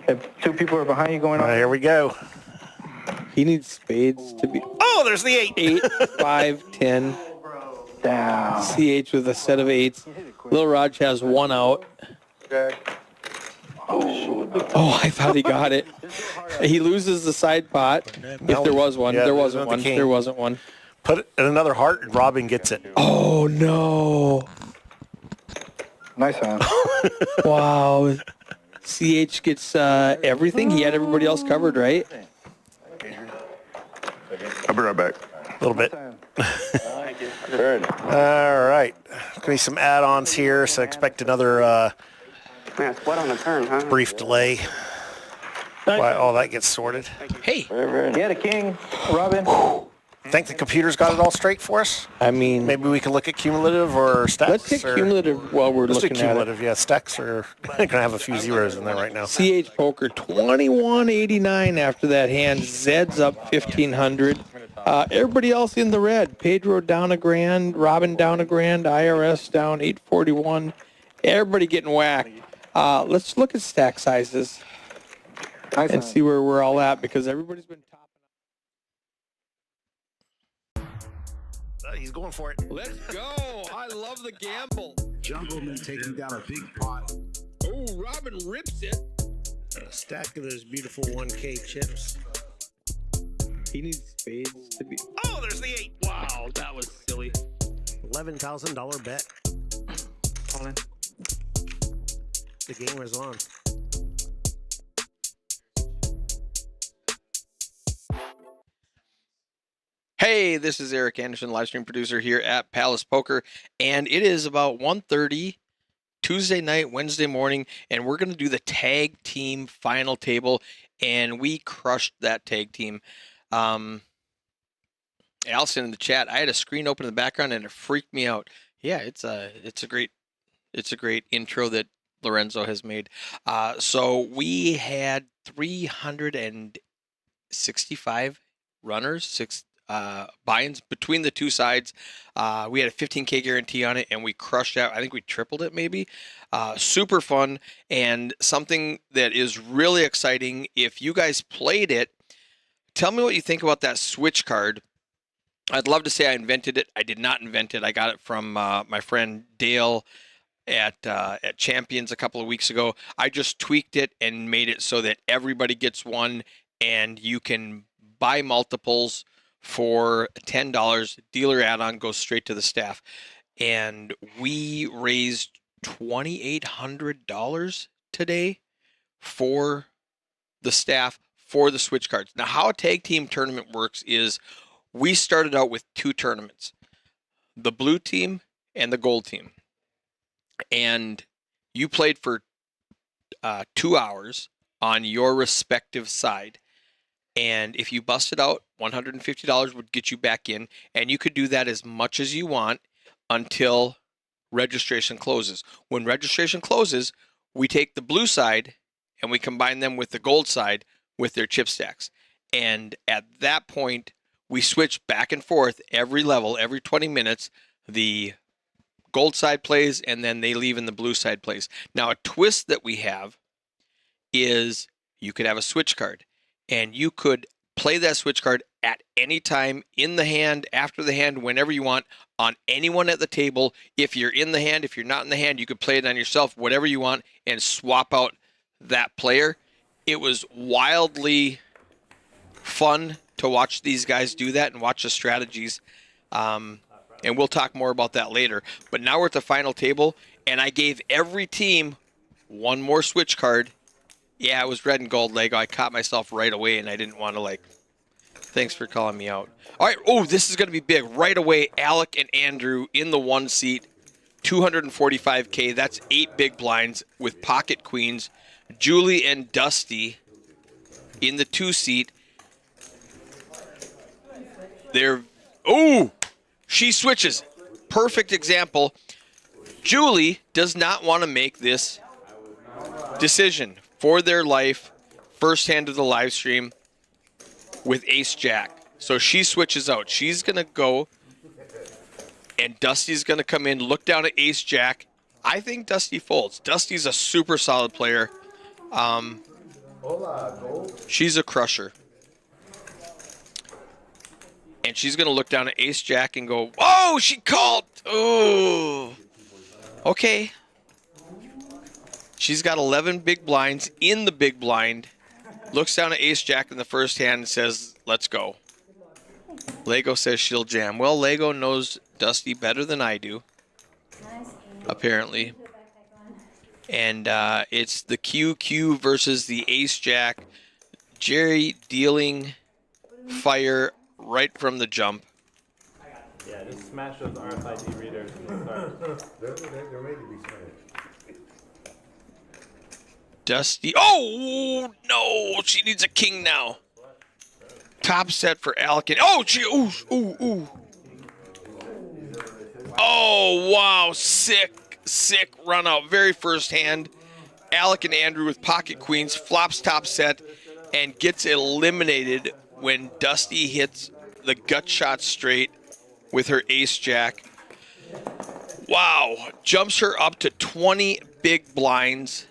If two people are behind you going on. Here we go. He needs spades to be. Oh, there's the 8. 8, 5, 10. Down. CH with a set of 8s. Lil Raj has 1 out. Oh, I thought he got it. He loses the side pot. If there was one. Yeah, There wasn't one. the king. There wasn't one. Put it in another heart, and Robin gets it. Oh, no. Nice hand. Wow. CH gets everything. He had everybody else covered, right? I'll be right back. A little bit. Thank you. Good. All right. Going to be some add-ons here, so expect another Man, it's wet on the turn, huh? brief delay while all that gets sorted. Hey. He had a king, Robin. Think the computer's got it all straight for us? I mean, Maybe we can look at cumulative or stacks. let's take or- cumulative while we're Let's do looking at it. cumulative, yeah. Stacks are going to have a few zeros in there right now. CH Poker 21.89 after that hand. Zed's up 1,500. Everybody else in the red. Pedro down a grand. Robin down a grand. IRS down 841. Everybody getting whacked. Let's look at stack sizes Nice and hand. see where we're all at because everybody's been topping He's going for it. Let's go. I love the gamble. Jungleman taking down a big pot. Oh, Robin rips it. A stack of those beautiful 1K chips. He needs spades to be. Oh, there's the 8. Wow, that was silly. $11,000 bet. All in. The game was on. Hey, this is Eric Anderson, live stream producer here at Palace Poker, and it is about 1:30 Tuesday night, Wednesday morning, and we're going to do the tag team final table, and we crushed that tag team. Allison in the chat, I had a screen open in the background and it freaked me out. Yeah, it's a great intro that Lorenzo has made. So we had 365 runners, buy-ins between the two sides. We had a 15K guarantee on it, and we crushed out. I think we tripled it, maybe. Super fun, and something that is really exciting. If you guys played it, tell me what you think about that switch card. I'd love to say I invented it. I did not invent it. I got it from my friend Dale at Champions a couple of weeks ago. I just tweaked it and made it so that everybody gets one, and you can buy multiples for $10. Dealer add-on goes straight to the staff. And we raised $2,800 today for the staff for the switch cards. Now, how a tag team tournament works is we started out with 2 tournaments, the blue team and the gold team. And you played for 2 hours on your respective side. And if you busted out, $150 would get you back in, and you could do that as much as you want until registration closes. When registration closes, we take the blue side and we combine them with the gold side with their chip stacks. And at that point, we switch back and forth every level, every 20 minutes. The gold side plays, and then they leave and the blue side plays. Now, a twist that we have is you could have a switch card, and you could play that switch card at any time, in the hand, after the hand, whenever you want, on anyone at the table. If you're in the hand, if you're not in the hand, you could play it on yourself, whatever you want, and swap out that player. It was wildly fun to watch these guys do that and watch the strategies. And we'll talk more about that later. But now we're at the final table, and I gave every team one more switch card. Yeah, it was red and gold Lego. I caught myself right away, and I didn't want to, thanks for calling me out. All right, oh, this is going to be big. Right away, Alec and Andrew in the 1 seat, 245K. That's 8 big blinds with pocket queens. Julie and Dusty in the 2 seat. She switches. Perfect example. Julie does not want to make this decision for their life, first hand of the live stream, with Ace Jack. So she switches out. She's going to go, and Dusty's going to come in, look down at Ace Jack. I think Dusty folds. Dusty's a super solid player. She's a crusher. And she's going to look down at ace jack and go, oh, she called. Oh, okay. She's got 11 big blinds in the big blind. Looks down at ace jack in the first hand and says, let's go. Lego says she'll jam. Well, Lego knows Dusty better than I do, apparently. And it's the QQ versus the ace jack. Jerry dealing fire right from the jump. Yeah, just smash those RFID readers and start. There may be smash. Dusty. Oh, no. She needs a king now. Top set for Alec. Oh, she. Ooh. Oh, wow. Sick run out. Very first hand. Alec and Andrew with pocket queens. Flops top set and gets eliminated when Dusty hits the gut shot straight with her ace jack. Wow. Jumps her up to 20 big blinds.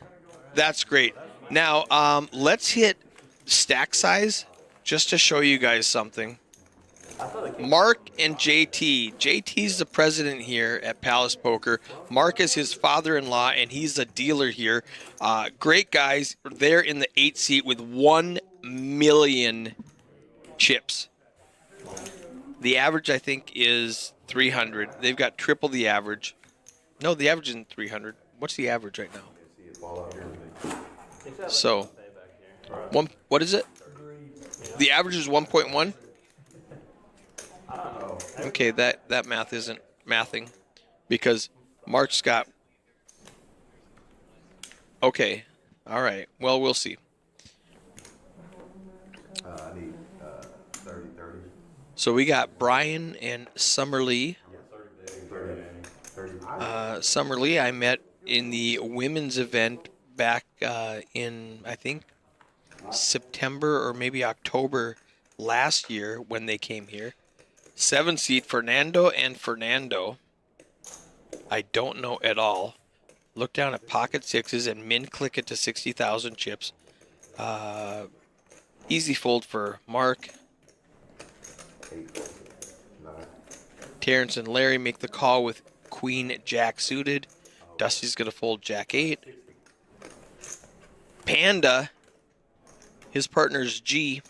That's great. Now, let's hit stack size just to show you guys something. Mark and JT. JT's the president here at Palace Poker. Mark is his father-in-law, and he's a dealer here. Great guys. They're in the 8th seat with 1 million chips. The average, I think, is 300. They've got triple the average. No, the average isn't 300. What's the average right now? So, what is it? The average is 1.1? Okay, that math isn't mathing because Mark's got... Okay, all right. Well, we'll see. I need 30. So we got Brian and Summer Lee. 30. Summer Lee I met in the women's event back in, I think, September or maybe October last year when they came here. 7th seat, Fernando and Fernando. I don't know at all. Look down at pocket sixes and min click it to 60,000 chips. Easy fold for Mark. 8. 9. Terrence and Larry make the call with Queen Jack suited. Dusty's going to fold Jack 8. Panda, his partner's G.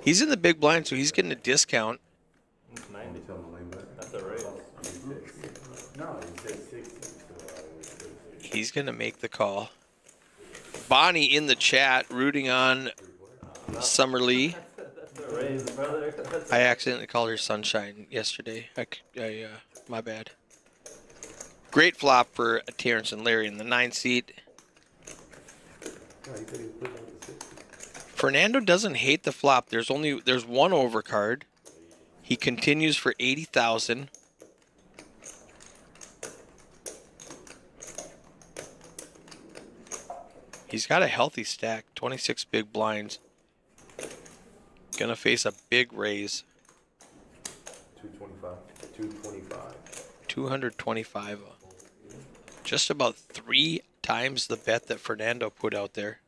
He's in the big blind, so he's getting a discount. 90. That's a raise. No, he said 60. He's going to make the call. Bonnie in the chat rooting on Summer Lee. That's a raise, brother. I accidentally called her Sunshine yesterday. My bad. Great flop for Terrence and Larry in the 9th seat. No, he said he was pushing it to 60. Fernando doesn't hate the flop. There's one overcard. He continues for 80,000. He's got a healthy stack, 26 big blinds. Gonna face a big raise. 225. 225. Just about 3 times the bet that Fernando put out there.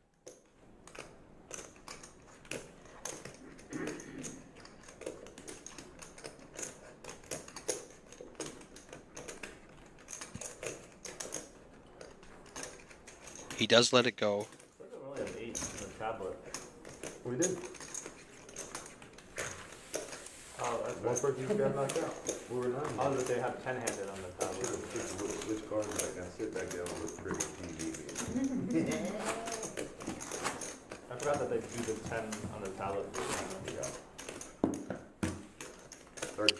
He does let it go. We only have 8 on the tablet. We did. Oh, that's One person got knocked out. We were 9. Oh, but they have 10-handed on the tablet. Which card is that? Now sit back down and look big TV. I forgot that they do the 10 on the tablet. Yeah. 30.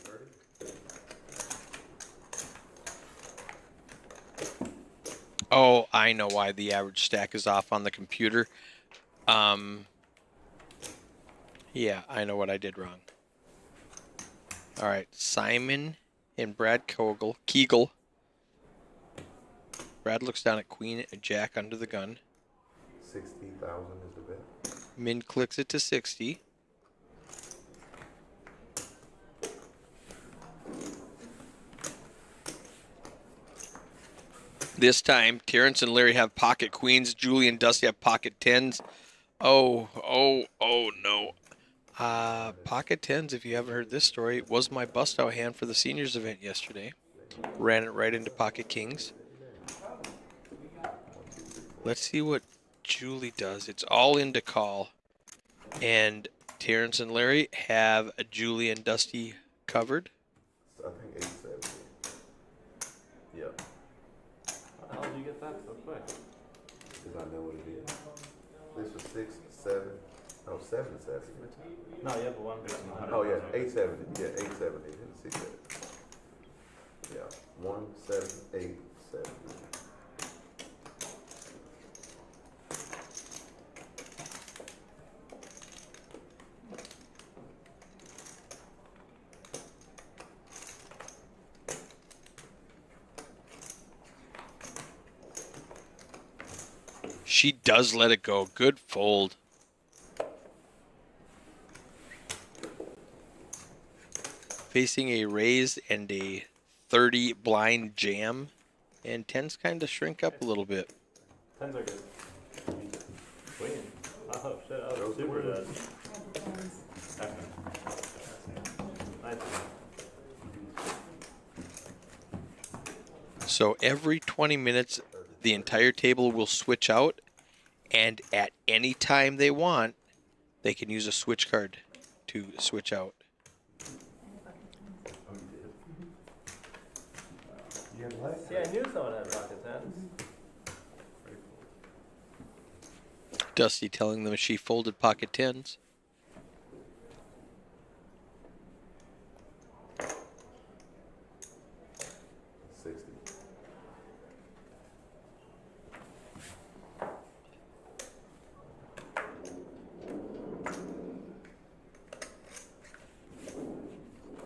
Oh, I know why the average stack is off on the computer. Yeah, I know what I did wrong. All right, Simon and Brad Kegel. Brad looks down at Queen and Jack under the gun. 60,000 is the bet. Min clicks it to 60. This time, Terrence and Larry have pocket queens. Julie and Dusty have pocket tens. Oh no. Pocket tens, if you haven't heard this story, was my bust-out hand for the seniors event yesterday. Ran it right into pocket kings. Let's see what Julie does. It's all in to call. And Terrence and Larry have Julie and Dusty covered. I think 870. Yeah, How the hell did you get that so quick? because I know what it is. This was 6, 7. Oh, 7, 7. No, you have a 150. Oh, yeah, 870. Yeah, 870. Didn't see that. Yeah, 1, 7, 8, 7. She does let it go. Good fold. Facing a raise and a 30 blind jam. And 10s kind of shrink up a little bit. 10s are good. Queen. Oh shit, that was super good. Nice. So every 20 minutes, the entire table will switch out. And at any time they want, they can use a switch card to switch out. See, I knew someone had pocket 10s. Dusty telling them she folded pocket 10s.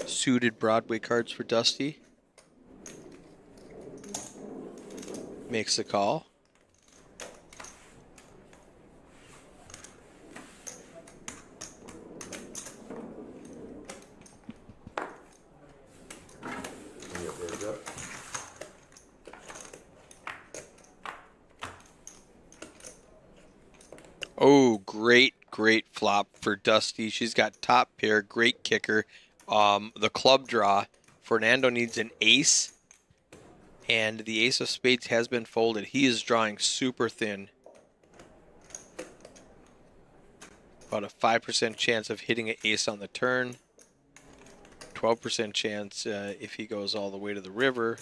Suited Broadway cards for Dusty. Makes the call. Oh, great flop for Dusty. She's got top pair, great kicker. The club draw. Fernando needs an ace. And the ace of spades has been folded. He is drawing super thin. About a 5% chance of hitting an ace on the turn. 12% chance if he goes all the way to the river.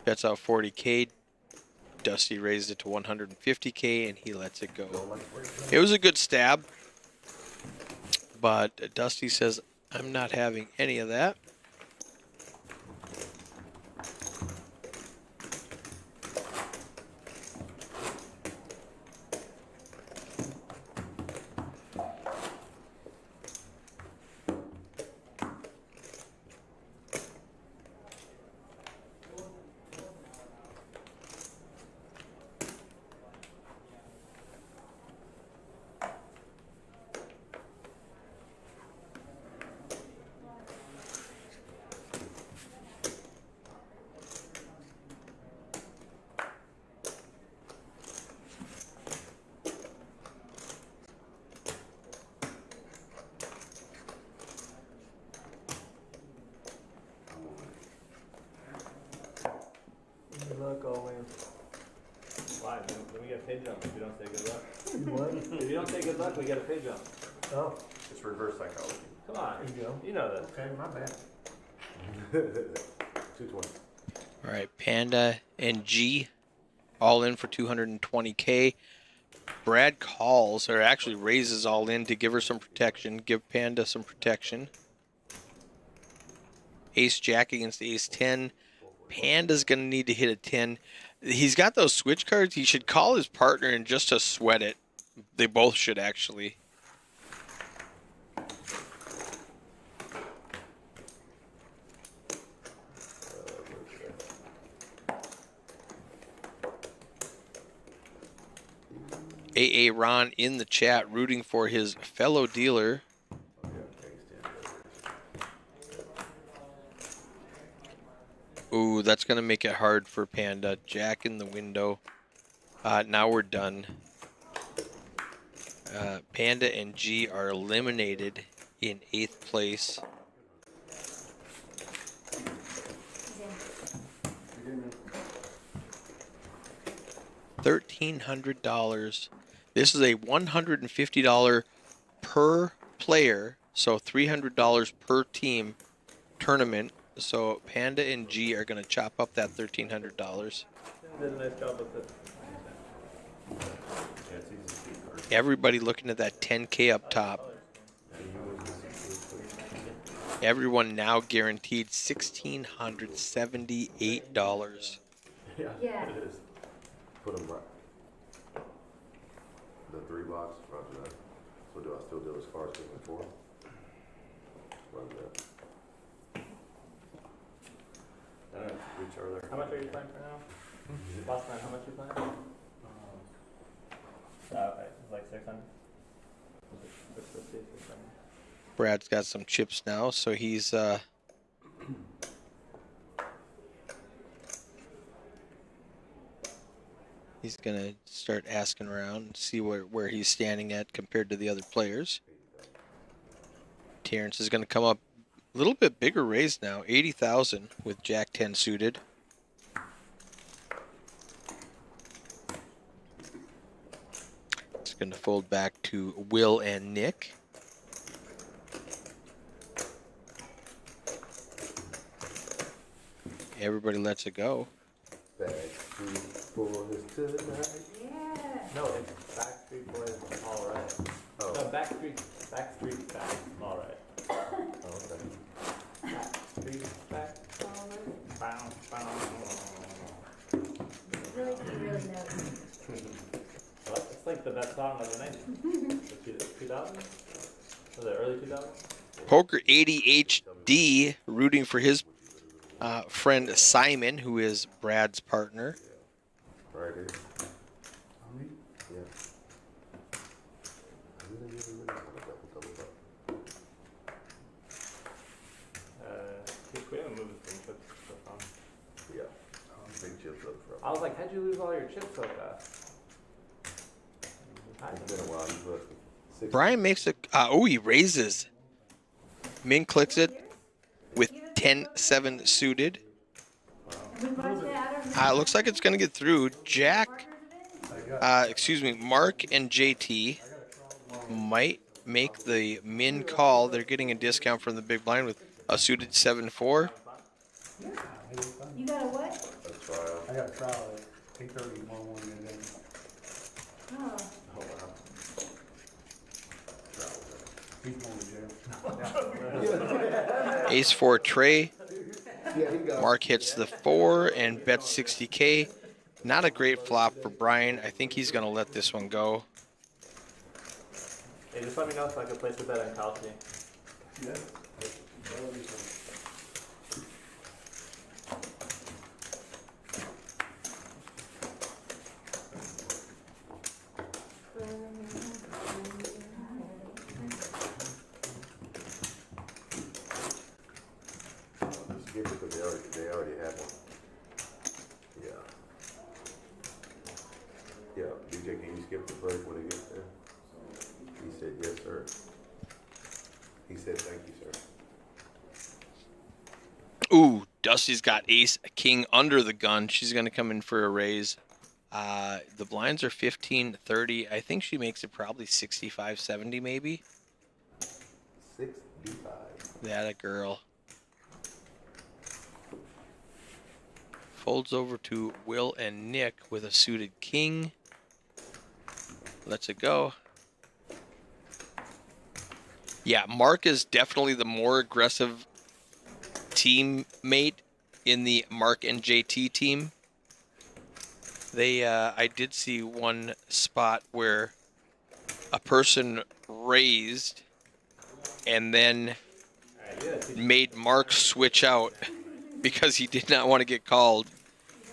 Bets out 40K. Dusty raised it to 150K and he lets it go. It was a good stab. But Dusty says, I'm not having any of that. Good luck always. Why? Then we get a pay jump if you don't say good luck. What? If you don't say good luck, we get a pay jump. Oh, it's reverse psychology. Come on. You know this. Okay, my bad. 220. All right, Panda and G all in for 220K. Brad calls, or actually raises all in to give her some protection, give Panda some protection. Ace Jack against Ace 10. Panda's going to need to hit a 10. He's got those switch cards. He should call his partner and just to sweat it. They both should, actually. AA Ron in the chat rooting for his fellow dealer. Ooh, that's going to make it hard for Panda. Jack in the window. Now we're done. Panda and G are eliminated in 8th place. $1,300. This is a $150 per player, so $300 per team tournament. So Panda and G are going to chop up that $1,300. Did a nice job with it. Everybody looking at that 10K up top. Everyone now guaranteed $1,678. Yeah. It is. Put them right. The 3 box, roger that. So do I still do as far as before? Roger that. I don't know, reach over there. How much are you playing for now? Last night, how much you playing? Okay, like 600. 650, 600. Brad's got some chips now, so he's gonna start asking around and see where he's standing at compared to the other players. Terrence is gonna come up a little bit bigger raise now, 80,000 with Jack 10 suited. It's gonna fold back to Will and Nick. Everybody lets it go. Backstreet Boys tonight. No, it's Backstreet Boys, all right. Oh. No, Backstreet, back, all right. Oh, okay. Backstreet, back, bounce, bounce. Well, it's like the best song of the 90s. The 2000s? Was it early 2000s? Poker 80 HD rooting for his friend Simon, who is Brad's partner. Right here. Yeah. We haven't moved the chips so far. Yeah. Big chips up front. I was like, how'd you lose all your chips so fast? It's been a while. You put 6. Brian makes a he raises. Min clicks it with 10-7 suited. Looks like it's gonna get through. Jack, Mark and JT might make the min call. They're getting a discount from the big blind with a suited 7-4. You got a what? A trial. I got a trial at 8:30 tomorrow morning and then Oh. Oh, wow. he's going to jail. Ace-4 tray. Yeah, he got Mark hits the 4 and bets 60K. Not a great flop for Brian. I think he's gonna let this one go. Hey, just let me know so I can place a bet on Kelsey. Yeah. Just skip it because they already had one. Yeah. Yeah, DJ, can you skip the break when it gets there? He said, yes, sir. He said, thank you, sir. Ooh, Dusty's got ace king under the gun. She's gonna come in for a raise. The blinds are 15-30. I think she makes it probably 65-70 maybe. 65. That a girl. Folds over to Will and Nick with a suited king. Lets it go. Yeah, Mark is definitely the more aggressive teammate in the Mark and JT team. They, I did see one spot where a person raised and then made Mark switch out because he did not want to get called.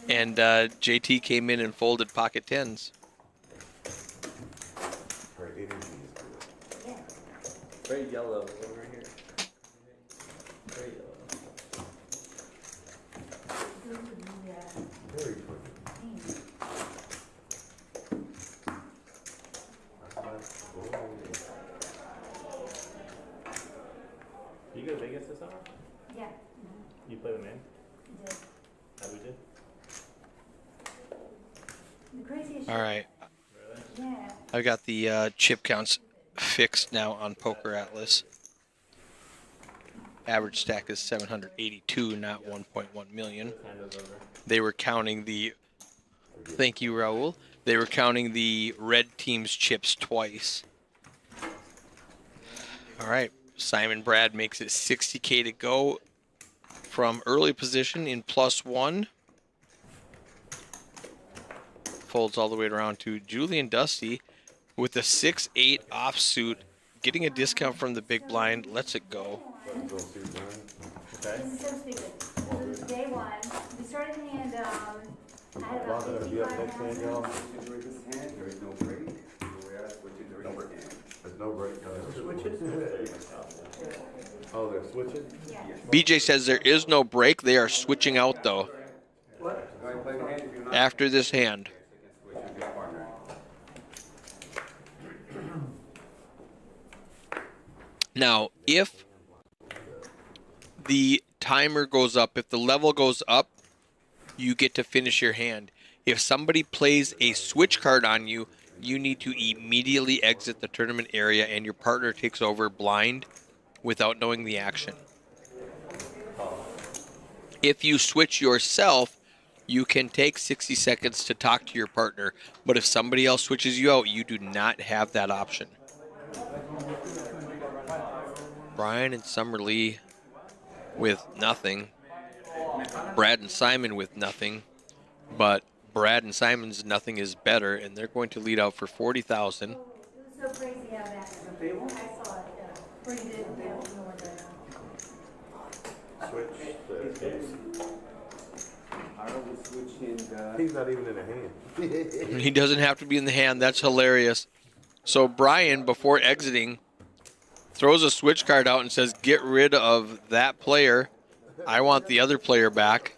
And JT came in and folded pocket tens. Her energy is good. Very yellow over here. Very yellow. Vegas this summer? Yeah. You play with me? Did. How we did? The craziest All right. Yeah. I've got the chip counts fixed now on PokerAtlas. Average stack is 782, not 1.1 million. They were counting the, thank you, Raul. They were counting the red team's chips twice. All right, Simon Brad makes it 60K to go from early position in +1. Folds all the way around to Julian Dusty with a 6-8 offsuit, getting a discount from the big blind. Lets it go. Go see Brian. This is so stupid. It was day one. We started the hand, I had about Gonna be up 55 next hand, hands. y'all. There is no break. The way I switch it, there is no break. There's no break. Oh, they're switching? Yeah. BJ says there is no break. They are switching out, though, Go ahead and play the hand if you're not. after this hand. Switch with your partner. Now, if the timer goes up, if the level goes up, you get to finish your hand. If somebody plays a switch card on you, you need to immediately exit the tournament area and your partner takes over blind without knowing the action. If you switch yourself, you can take 60 seconds to talk to your partner, but if somebody else switches you out, you do not have that option. Brian and Summer Lee with nothing. Brad and Simon with nothing, but Brad and Simon's nothing is better, and they're going to lead out for 40,000. It was so crazy how that, I saw it, where you did, yeah, you know what that, Switch. He's not even in the hand. He doesn't have to be in the hand. That's hilarious. So Brian, before exiting, throws a switch card out and says, "Get rid of that player. I want the other player back."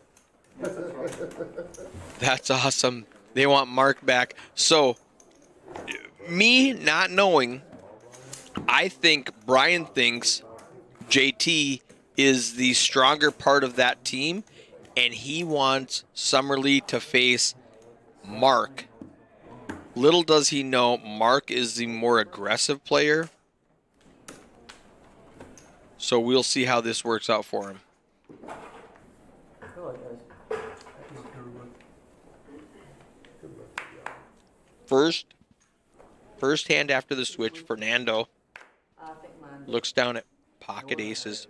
That's awesome. They want Mark back. So, me not knowing, I think Brian thinks JT is the stronger part of that team, and he wants Summerlee to face Mark. Little does he know, Mark is the more aggressive player. So we'll see how this works out for him. First hand after the switch, Fernando looks down at pocket aces.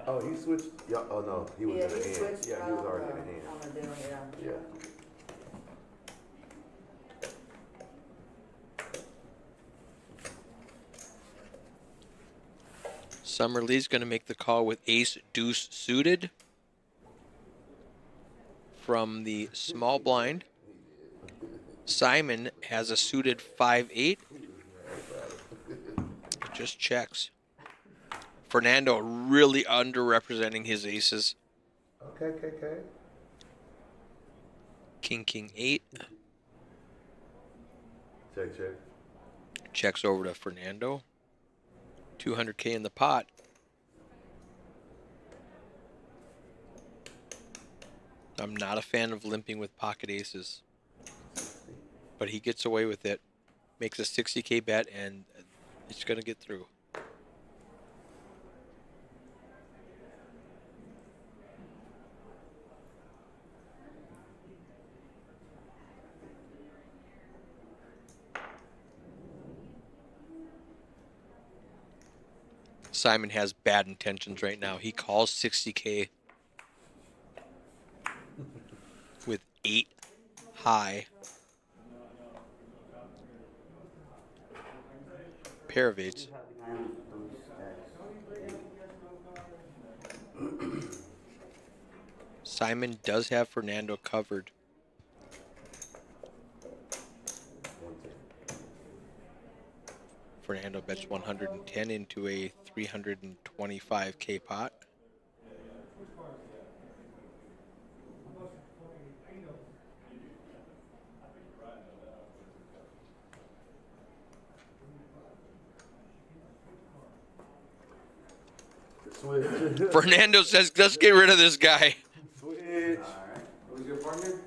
Oh, he switched. Yeah. Oh no, he was in the hand. Yeah, he was already in the hand. Yeah. Summer Lee's going to make the call with ace deuce suited from the small blind. Simon has a suited 5-8. Just checks. Fernando really underrepresenting his aces. Okay. King 8. Check. Checks over to Fernando. 200K in the pot. I'm not a fan of limping with pocket aces, but he gets away with it. Makes a 60K bet, and it's going to get through. Simon has bad intentions right now. He calls 60K with 8 high. Pair of 8s. Simon does have Fernando covered. Fernando bets 110 into a 325K pot. Fernando says, let's get rid of this guy. Switch. Alright. Who's your partner?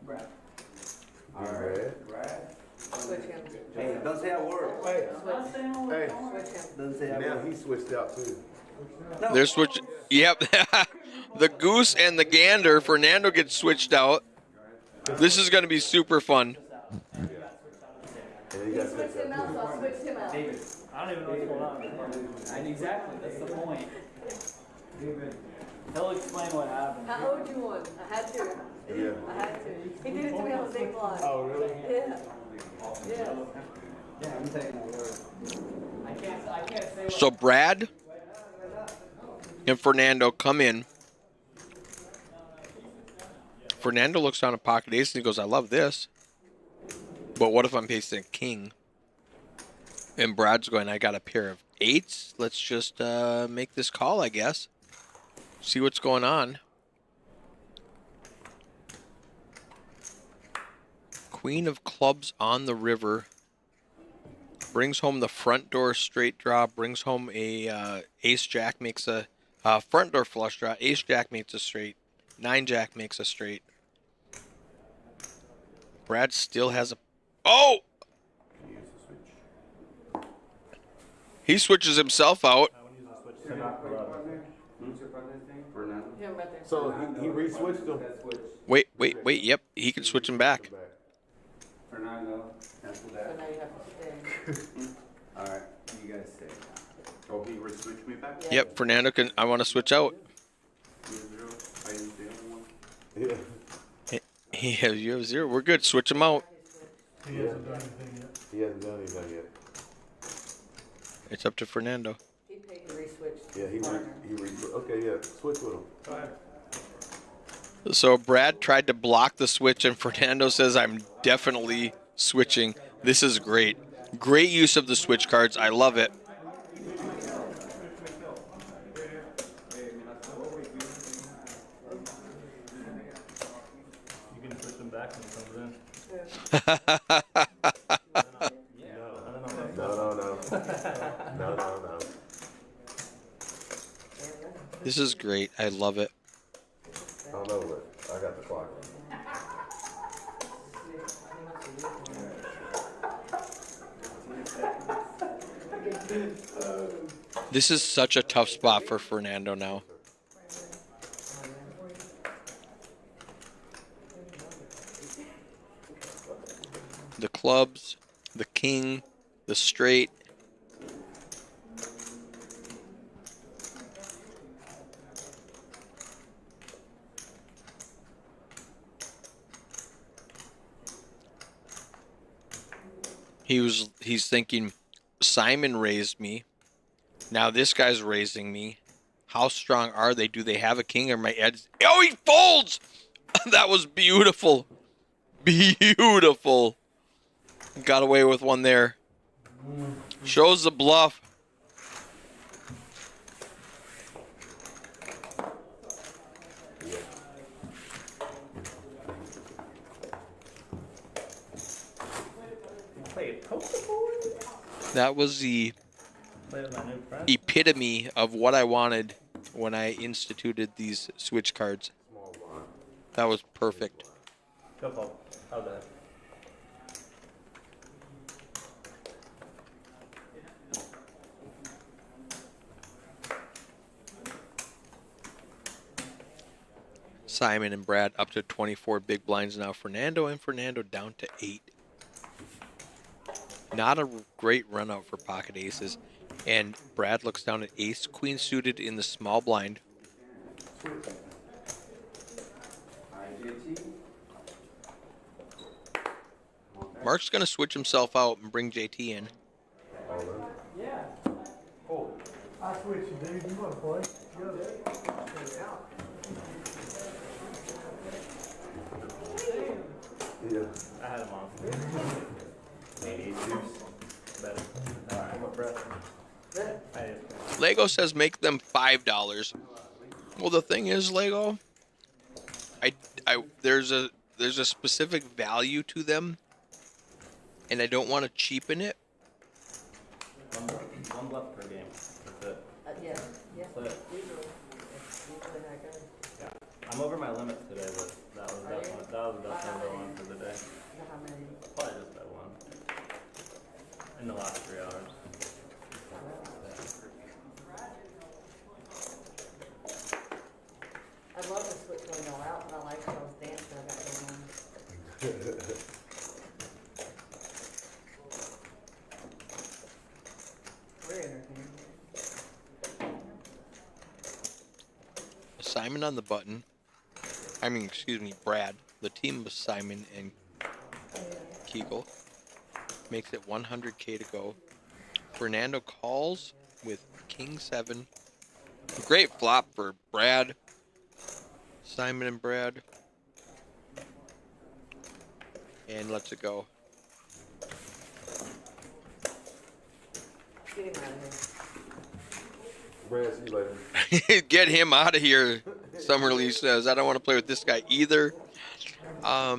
Brad. Alright, Brad. Switch him. Hey, don't say a word. Hey, Switch him. Don't say a now word. he switched out too. They're switching. Yep. The goose and the gander. Fernando gets switched out. This is going to be super fun. And he He got switched switched him out out, so I switched him out. David, I don't even know what's going on. And exactly, that's the point. He'll explain what happened. I owed you one. I had to. too. Yeah. I had to. He did it to me on the big blind. Oh, really? Yeah. Yeah. Yeah, I'm taking a word. I can't say what. So Brad and Fernando come in. Fernando looks down at pocket ace and he goes, I love this. But what if I'm facing a king? And Brad's going, I got a pair of eights. Let's just make this call, I guess. See what's going on. Queen of clubs on the river. Brings home the front door straight draw. Brings home a ace jack, makes a front door flush draw. Ace jack makes a straight. 9 jack makes a straight. Brad still has a... Oh! He switches himself out. Who's your partner's name? Fernando. Him right there. So he re-switched him. That's which? Wait. Yep, he can switch him back. Fernando. After So that. now you have to stay. Alright, you guys say. Oh, he re-switched me back? Yeah. Yep, Fernando can... I want to switch out. 0-0. I didn't say anyone. Yeah. You have 0. We're good. Switch him out. He hasn't done anything yet. He hasn't done anything yet. It's up to Fernando. He paid to re-switch. Yeah, he okay, yeah, switch with him. So Brad tried to block the switch, and Fernando says, I'm definitely switching. This is great. Great use of the switch cards. I love it. You can switch him back when he comes in. No. This is great. I love it. I don't know, but I got the clock. This is such a tough spot for Fernando now. The clubs, the king, the straight. He's thinking, Simon raised me. Now this guy's raising me. How strong are they? Do they have a king or my edge? Oh, he folds! That was beautiful. Beautiful. Got away with one there. Shows the bluff. Play poker board? That was the Play with my new friend. epitome of what I wanted when I instituted these switch cards. That was perfect. Go Paul. How's that? Simon and Brad up to 24 big blinds now. Fernando down to 8. Not a great run out for pocket aces. And Brad looks down at ace queen suited in the small blind. Mark's going to switch himself out and bring JT in. Yeah. I switched you, David. You want to play? Yeah. I had him on. 88 deuce. Better. Alright, what breath? Lego says make them $5. Well, the thing is, Lego, there's a specific value to them, and I don't want to cheapen it. One bluff per game. That's it. Yeah, yeah. So, Usually how it goes. yeah. I'm over my limit today, but that was Are you? definitely the one for the day. So how many? Probably just that one. In the last 3 hours. I'd love to switch one y'all out, but I like y'all's dance that I got going on. We're entertaining. Simon on the button. I mean, excuse me, Brad. The team of Simon and Kegel makes it 100K to go. Fernando calls with King 7. Great flop for Brad. Simon and Brad. And lets it go. Get him out of here. Brad, see you later. Get him out of here, Summerlee says. I don't want to play with this guy either. How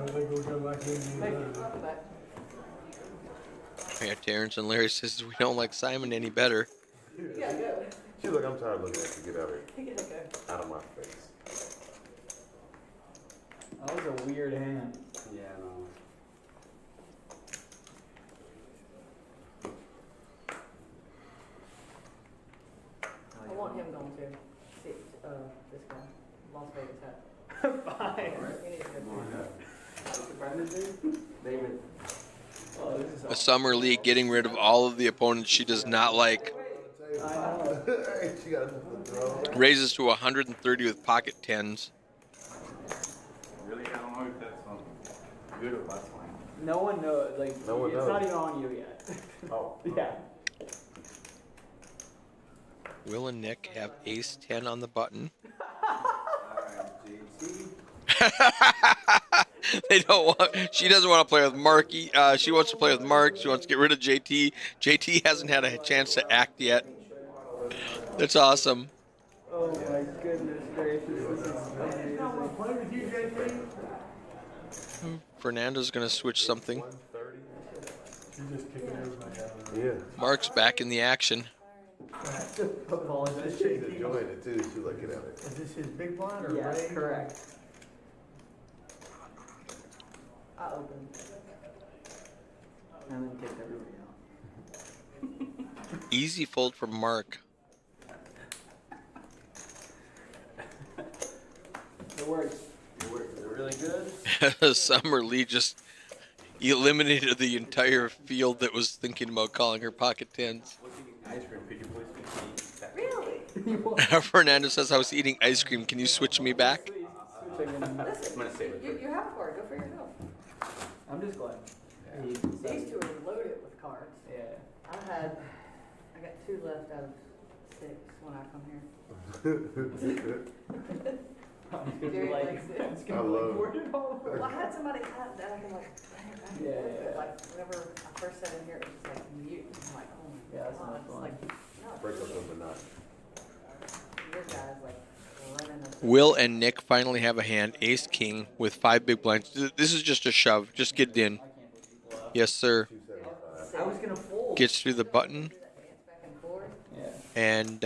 they go back in Make it up back. Yeah, Terrence and Larry says we don't like Simon any better. You gotta go. She's like, I'm tired of looking at you. Get out of here. You gotta go. Out of my face. That was a weird hand. Yeah, no. I want him going too. See, this guy, Las Vegas hat. Fine. He needs to go. What's the Brendan name? David. Oh, this is A Summer League getting rid of all of the opponents she does not like. I know. She got nothing to throw. Raises to 130 with pocket tens. Really, I don't know if that's good or bad one. No one knows. Like, No one it's knows. not even on you yet. Oh. Yeah. Will and Nick have ace 10 on the button. Alright, JT. They don't want. She doesn't want to play with Marky. She wants to play with Mark. She wants to get rid of JT. JT hasn't had a chance to act yet. That's awesome. Oh my goodness gracious. This is amazing. Play with you, JT? Fernando's gonna switch something. 130. She's just kicking everybody out of the Yeah. Mark's back in the action. Apologize. She's enjoying it too. She's like, get out of Is this his big blind or Yes, raise? correct. I opened. And then kicked everybody out. Easy fold from Mark. It works. It works. Is it really good? Summer Lee just eliminated the entire field that was thinking about calling her pocket tens. Ice cream, could you please fix me? Really? Fernando says, I was eating ice cream. Can you switch me back? Listen, gonna save it you have a card. Go for yourself. I'm just glad. These two are loaded with cards. Yeah. I got 2 left out of 6 when I come here. I'm just gonna be Jerry like, likes it. I'm just I gonna be love like, it. where did all the Well, I had somebody that I can like, Yeah. like whenever I first sat in here, it was just like mute. I'm like, oh my Yeah, that's god. not It's fun. like, no, Break up the monotony. your guy's like running a Will and Nick finally have a hand. Ace King with 5 big blinds. This is just a shove. Just get it in. Yes, sir. I was gonna fold. Gets through the button. dance back and forth. Yeah. And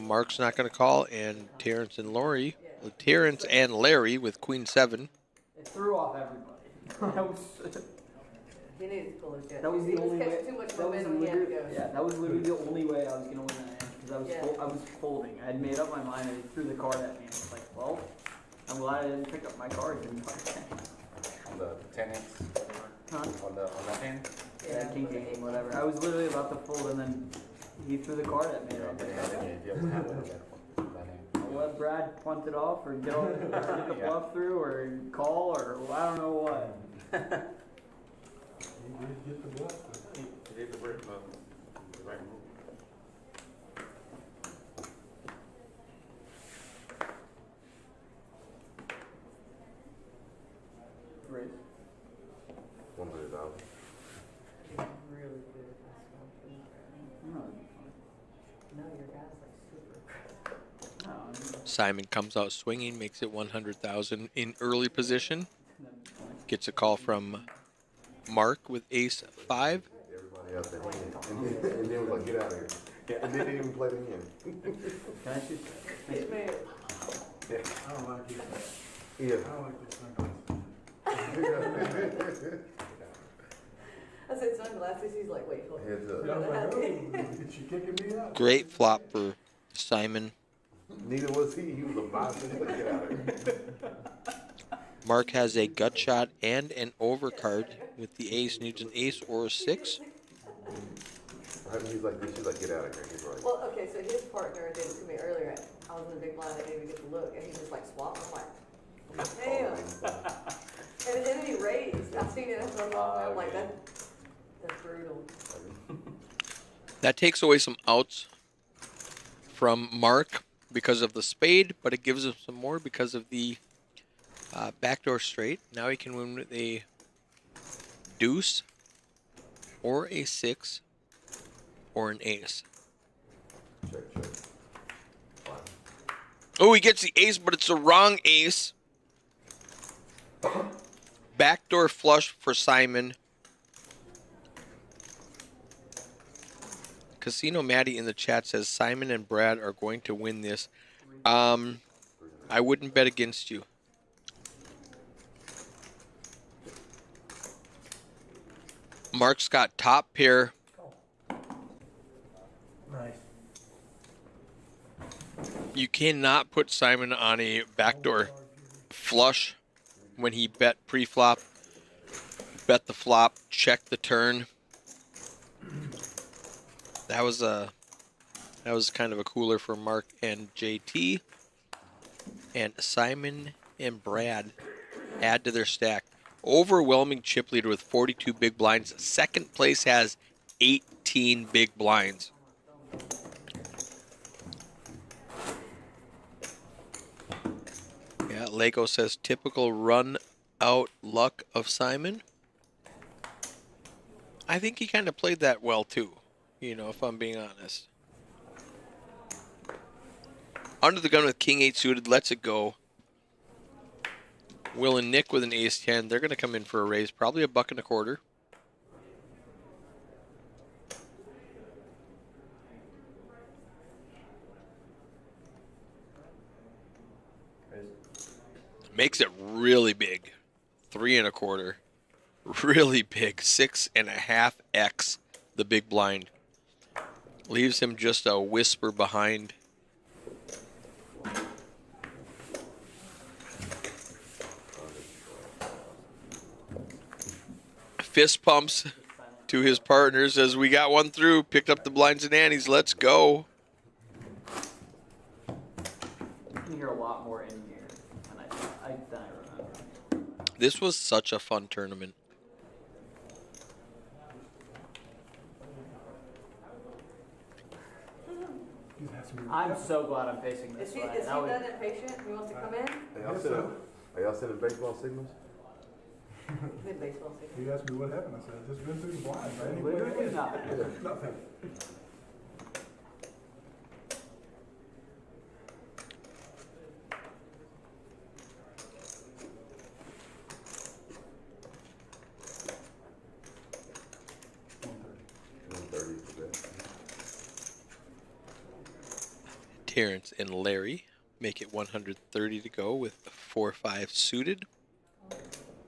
Mark's not going to call. And Terrence and Larry with Queen 7. It threw off everybody. That was. He needed to pull his jet. That was He the only way. catching too much That was momentum. He had to literally, go. yeah, that was literally the only way I was gonna win that hand because I was Yeah. I was folding. I had made up my mind and he threw the card at me. And it's like, well, I'm glad I didn't pick up my cards and On the 10x, huh? on that hand? Yeah, king, whatever. I was literally about to fold and then he threw the card at me. And I was like, okay. I'll let Brad punt it off or get the bluff through or call or I don't know what. He did get the bluff. He did the right move. Raise. 100,000. He's really good at this stuff. No, No, your guy's like super. no, I'm- Simon comes out swinging, makes it 100,000 in early position. Gets a call from Mark with ace 5. Everybody out the hand. And then was like, get out of here. Yeah, and they didn't even play the hand. Can I shoot? Get mad. Yeah. I don't like it. Yeah. I don't like this thing. I said sunglasses. He's like, wait, hold on. Heads up. Yeah, I was like, oh, she kicking me out. Great flop for Simon. Neither was he. He was a bison. He's like, get out of here. Mark has a gut shot and an overcard with the ace. Needs an ace or a 6. He's like, she's like, get out of here. He's like, Well, okay, so his partner did it to me earlier. I was in the big blind. I didn't even get to look, and he just like swapped. I'm like, damn. And then he raised. I seen it. I'm like, that's brutal. That takes away some outs from Mark because of the spade, but it gives him some more because of the backdoor straight. Now he can win with a deuce or a 6 or an ace. check, check. Oh, he gets the ace, but it's the wrong ace. Backdoor flush for Simon. Casino Maddie in the chat says Simon and Brad are going to win this. I wouldn't bet against you. Mark's got top pair. Nice. You cannot put Simon on a backdoor flush when he bet pre-flop, bet the flop, check the turn. That was kind of a cooler for Mark and JT. And Simon and Brad add to their stack. Overwhelming chip leader with 42 big blinds. Second place has 18 big blinds. Yeah, Lego says typical run out luck of Simon. I think he kind of played that well too, you know, if I'm being honest. Under the gun with King 8 suited, lets it go. Will and Nick with an ace 10. They're going to come in for a raise, probably $1.25. Makes it really big. 3.25. Really big. 6.5x the big blind. Leaves him just a whisper behind. Fist pumps to his partners as we got one through. Picked up the blinds and antes. Let's go. You can hear a lot more in here than I remember. This was such a fun tournament. I'm so glad I'm facing this Is he way. done and patient? He wants to come in? Are y'all sending baseball signals? Mid baseball season. He asked me what happened. I said, I just been through the blinds. I ain't Literally playing nothing. nothing. Terrence and Larry make it 130 to go with 4-5 suited.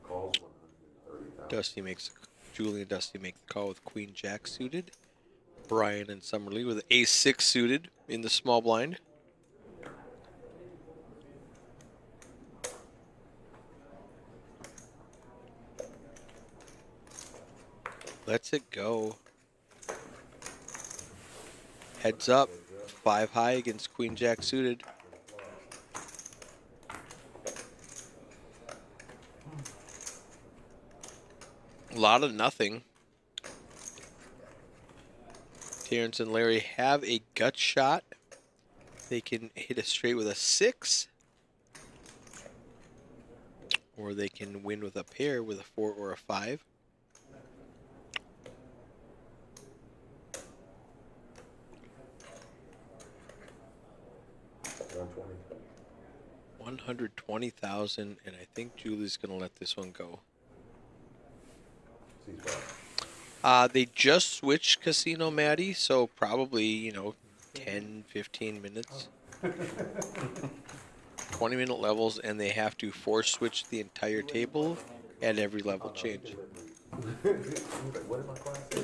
Calls 130,000. Julie and Dusty make the call with Queen Jack suited. Brian and Summerlee with Ace 6 suited in the small blind. Lets it go. Heads up. 5 high against Queen Jack suited. A lot of nothing. Terrence and Larry have a gut shot. They can hit a straight with a 6. Or they can win with a pair with a 4 or a 5. $120,000, and I think Julie's going to let this one go. They just switched Casino Maddie, so probably, 10, 15 minutes. 20-minute levels, and they have to force switch the entire table at every level change. What did my class say?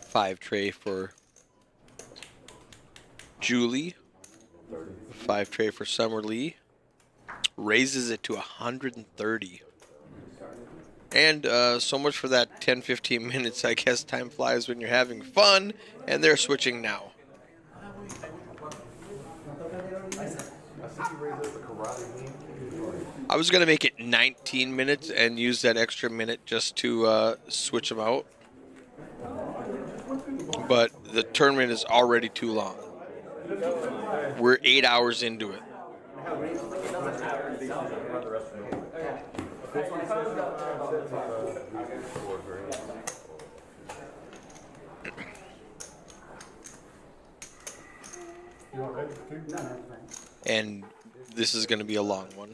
5 tray for Julie. 5 tray for Summer Lee. Raises it to 130. And so much for that 10-15 minutes. I guess time flies when you're having fun, and they're switching now. I was going to make it 19 minutes and use that extra minute just to switch them out. But the tournament is already too long. We're 8 hours into it. And this is going to be a long one.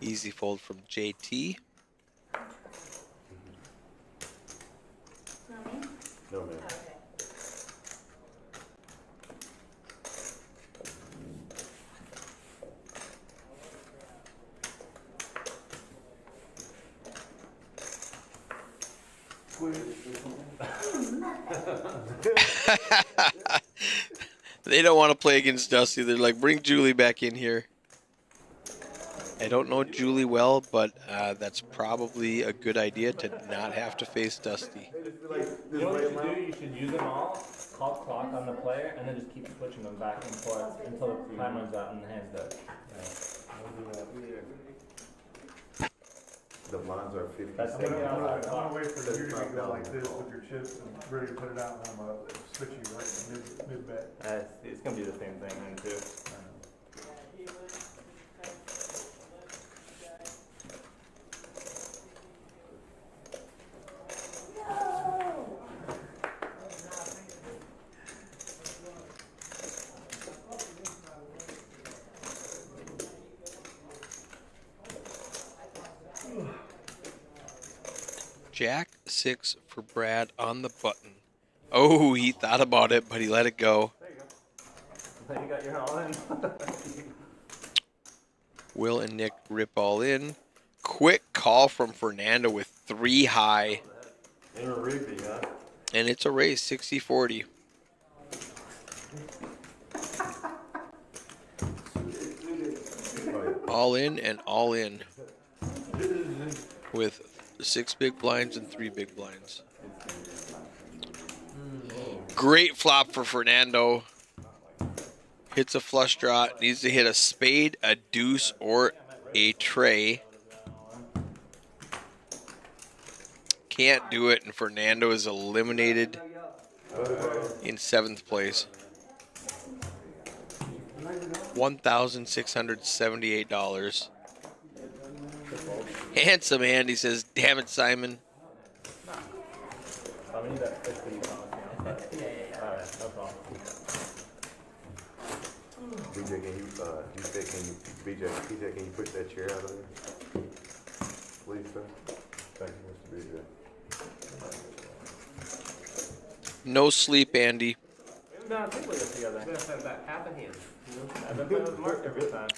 Easy fold from JT. No, man. They don't want to play against Dusty. They're like, bring Julie back in here. I don't know Julie well, but that's probably a good idea to not have to face Dusty. You know what you should do? You should use them all, call clock on the player, and then just keep switching them back and forth until the time runs out and the hand's done. The lines are 50. That's I'm gonna wait for you to go like this with your chips and ready to put it out, and I'm gonna switch you right mid bet. It's gonna be the same thing then too. Jack 6 for Brad on the button. Oh, he thought about it, but he let it go. There you go. You got your all in. Will and Nick rip all in. Quick call from Fernando with 3 high. And a repeat, huh? And it's a race, 60-40. All in and all in. With 6 big blinds and 3 big blinds. Great flop for Fernando. Hits a flush draw. Needs to hit a spade, a deuce, or a tray. Can't do it, and Fernando is eliminated in 7th place. $1,678. Handsome Andy says, damn it, Simon. We need that 50 on alright, no problem. BJ, can you push that chair out of there? Please, sir. Thank you, Mr. BJ. No sleep, Andy. We haven't been on a table yet together. We're gonna have about half a hand. I've been playing with Mark every time.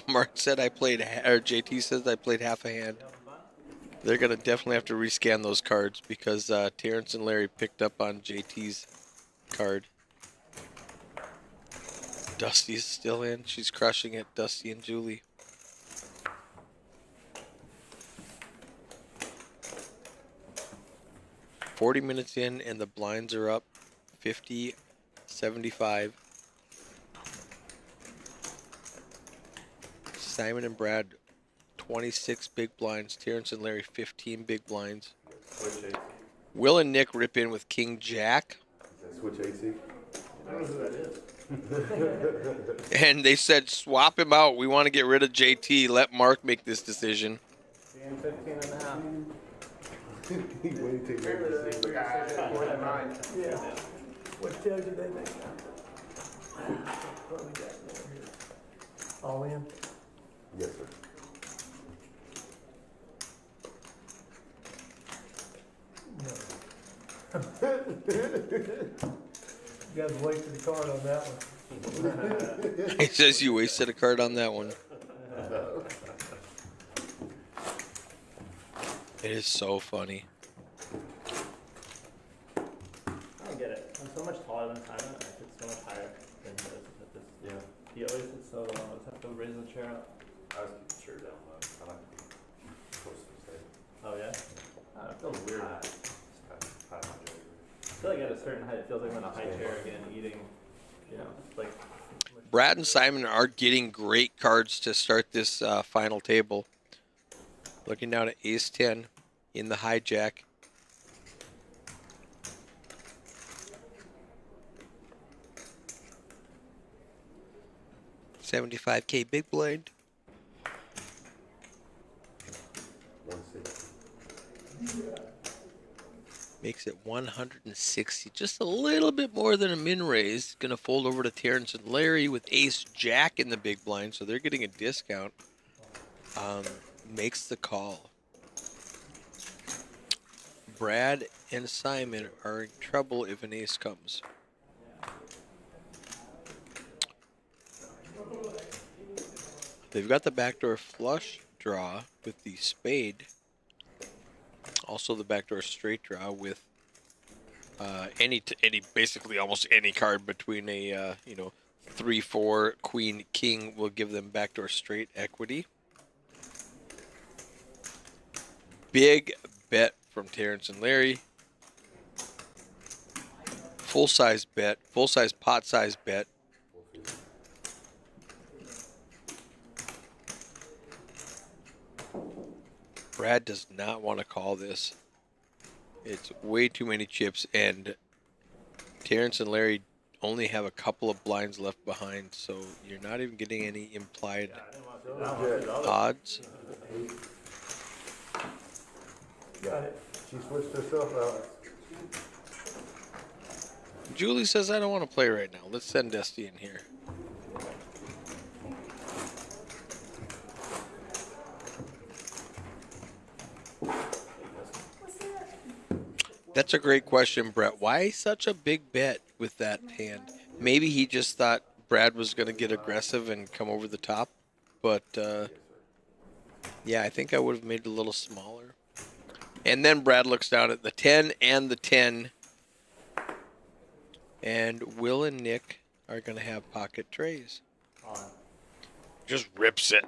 Mark said or JT says I played half a hand. They're going to definitely have to rescan those cards because Terrence and Larry picked up on JT's card. Dusty's still in. She's crushing it, Dusty and Julie. 40 minutes in, and the blinds are up 50, 75. Simon and Brad, 26 big blinds. Terrence and Larry, 15 big blinds. Will and Nick rip in with King Jack. Switch AC. I don't know who that is. And they said, swap him out. We want to get rid of JT. Let Mark make this decision. Being 15 and a half. He waited till you made the decision. Yeah. What tail did they make now? What we got here? All in? Yes, sir. You guys wasted the card on that one. He says you wasted a card on that one. It is so funny. I don't get it. I'm so much taller than Simon. I sit so much higher than he does at this. Yeah. He always sits so low. I always have to raise the chair up. I was keeping the chair down low. I like to be close to the stage. Oh yeah? It feels weird. High. Just high my jaw. I feel like at a certain height, it feels like I'm in a high chair again, eating, you know, like. Brad and Simon are getting great cards to start this final table. Looking down at Ace 10 in the hijack. $75K big blind. 160. Makes it 160. Just a little bit more than a min raise. Going to fold over to Terrence and Larry with Ace Jack in the big blind, so they're getting a discount. Makes the call. Brad and Simon are in trouble if an ace comes. They've got the backdoor flush draw with the spade. Also the backdoor straight draw with basically almost any card between a 3-4 queen king will give them backdoor straight equity. Big bet from Terrence and Larry. Full size bet, full size pot size bet. Brad does not want to call this. It's way too many chips, and Terrence and Larry only have a couple of blinds left behind, so you're not even getting any implied odds. Got it. She switched herself out. Julie says, I don't want to play right now. Let's send Dusty in here. That's a great question, Brett. Why such a big bet with that hand? Maybe he just thought Brad was going to get aggressive and come over the top. But, yeah, I think I would have made it a little smaller. And then Brad looks down at the 10 and the 10. And Will and Nick are going to have pocket trays. Just rips it.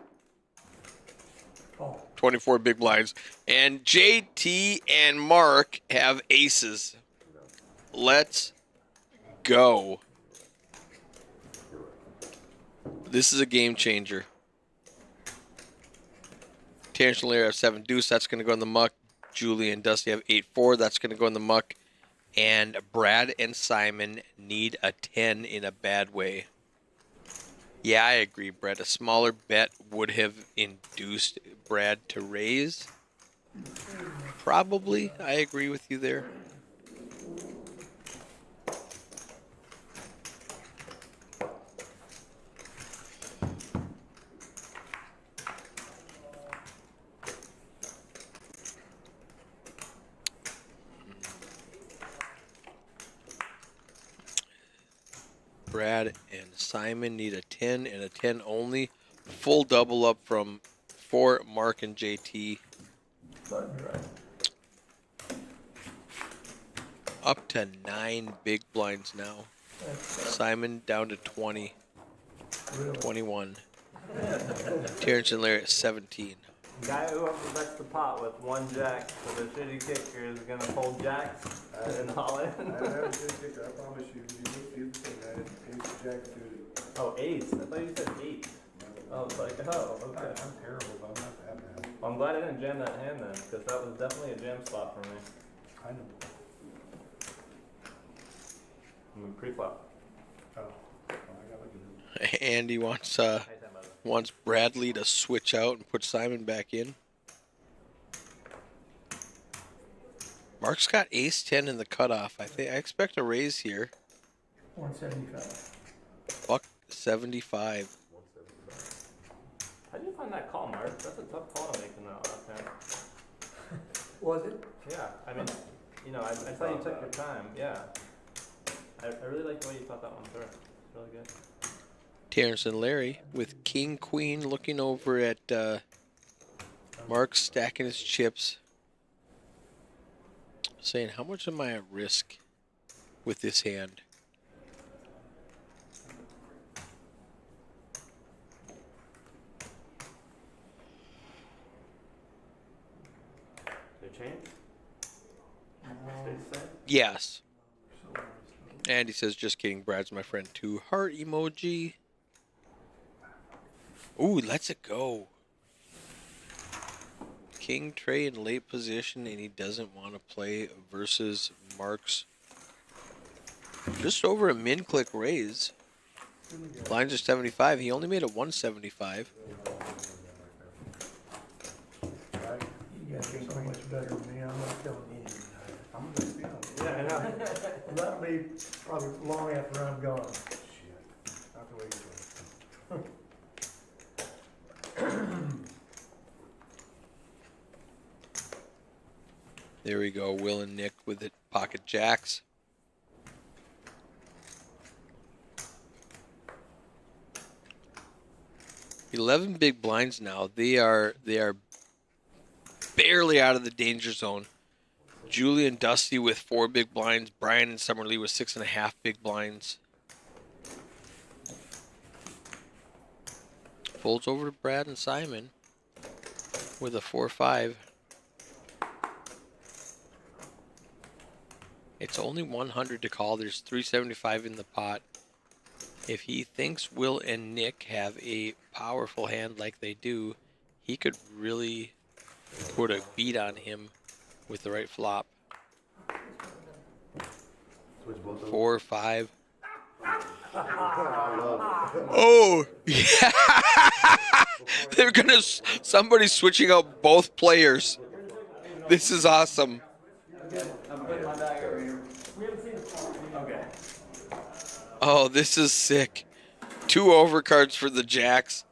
24 big blinds. And JT and Mark have aces. Let's go. This is a game changer. Terrence and Larry have 7 deuce. That's going to go in the muck. Julie and Dusty have 8-4. That's going to go in the muck. And Brad and Simon need a 10 in a bad way. Yeah, I agree, Brad. A smaller bet would have induced Brad to raise. Probably. I agree with you there. Brad and Simon need a 10 and a 10 only. Full double up for Mark and JT. Up to 9 big blinds now. Simon down to 20. 21. Terrence and Larry at 17. Guy who bets the pot with 1 jack with a shitty kicker is gonna fold jacks and all in. I have a good kicker, I promise you. Here's the thing, I had ace jack suited. Oh, ace. I thought you said 8. I was like, oh, okay. I'm terrible, but I'm not that bad. Well, I'm glad I didn't jam that hand then, because that was definitely a jam spot for me. I know. I'm pre-flop. Oh, I got lucky. Andy wants Bradley to switch out and put Simon back in. Mark's got ace 10 in the cutoff. I expect a raise here. 175. Buck 75. How did you find that call, Mark? That's a tough call to make in that last hand. Was it? Yeah, I mean, you know, I saw you took your time. Yeah. I really like the way you thought that one through. It's really good. Terrence and Larry with King Queen looking over at Mark stacking his chips, saying, how much am I at risk with this hand? They changed? Stay the same? Yes. Andy says, just kidding, Brad's my friend too. Heart emoji. Ooh, lets it go. King Trey in late position, and he doesn't want to play versus Mark's just over a min-click raise. Blinds are 75. He only made it 175. You guys are so much better than me. I'm not telling you. I'm gonna see how. Yeah, I know. That'll be probably long after I'm gone. Shit. Not the way you do it. There we go. Will and Nick with it. Pocket jacks. $11 big blinds now. They are barely out of the danger zone. Julie and Dusty with 4 big blinds. Brian and Summerlee with 6.5 big blinds. Folds over to Brad and Simon with a 4-5. It's only 100 to call. There's 375 in the pot. If he thinks Will and Nick have a powerful hand like they do, he could really put a beat on him with the right flop. 4, 5. Oh, yeah. They're gonna. Somebody's switching out both players. This is awesome. I'm putting my bag over here. Okay. Oh, this is sick. 2 overcards for the jacks.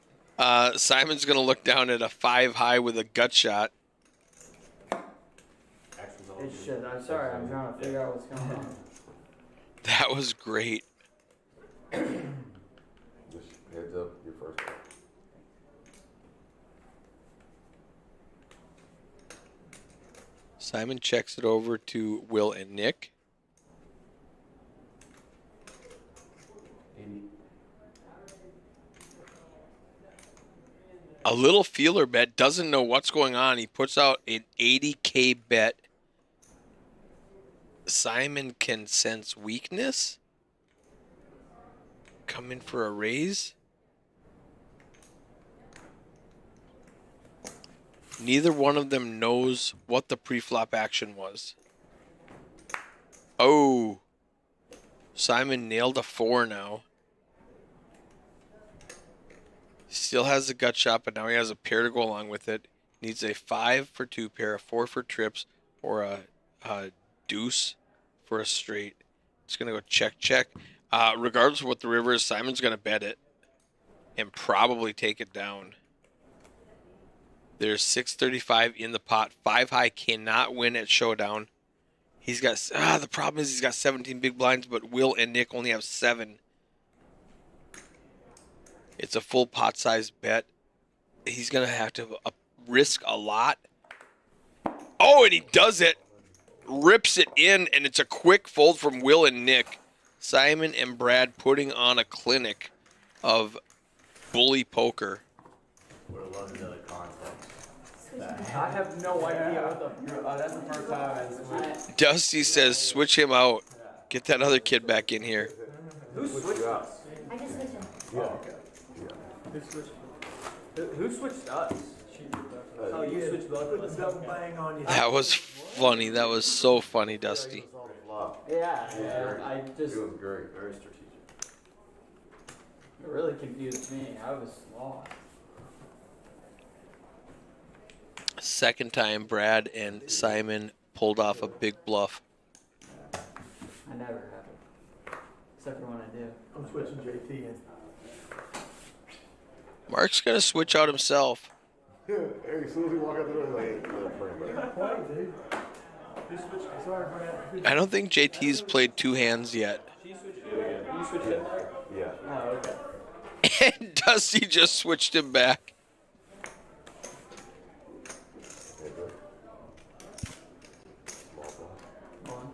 Simon's gonna look down at a 5 high with a gut shot. It should. I'm sorry. I'm trying to figure out what's going on. That was great. Just heads up, your first call. Simon checks it over to Will and Nick. 80. A little feeler bet, doesn't know what's going on. He puts out an 80K bet. Simon can sense weakness. Come in for a raise. Neither one of them knows what the pre-flop action was. Oh. Simon nailed a 4 now. Still has a gut shot, but now he has a pair to go along with it. Needs a 5 for 2 pair, a 4 for trips, or a deuce for a straight. It's going to go check, check. Regardless of what the river is, Simon's going to bet it and probably take it down. There's 635 in the pot. 5 high cannot win at showdown. He's got, the problem is he's got 17 big blinds, but Will and Nick only have 7. It's a full pot size bet. He's going to have to risk a lot. Oh, and he does it. Rips it in, and it's a quick fold from Will and Nick. Simon and Brad putting on a clinic of bully poker. Would have loved another context. I have no idea what the. That's the first time I switched. Dusty says switch him out. Get that other kid back in here. Who switched us? I just switched him. Yeah. Who switched us? Oh, you switched both of us. Double bang on you. That was funny. That was so funny, Dusty. Yeah, I just. It was great. Very strategic. It really confused me. I was lost. Second time Brad and Simon pulled off a big bluff. I never have it. Except for when I do. I'm switching JT in. Mark's gonna switch out himself. Hey, as soon as he walked out the door, like, let him bring it back. Point, dude. You switched. Sorry, Brad. I don't think JT's played 2 hands yet. She switched you again. You switched him back? Yeah. Oh, okay. And Dusty just switched him back. Hey, bro. Small ball. One.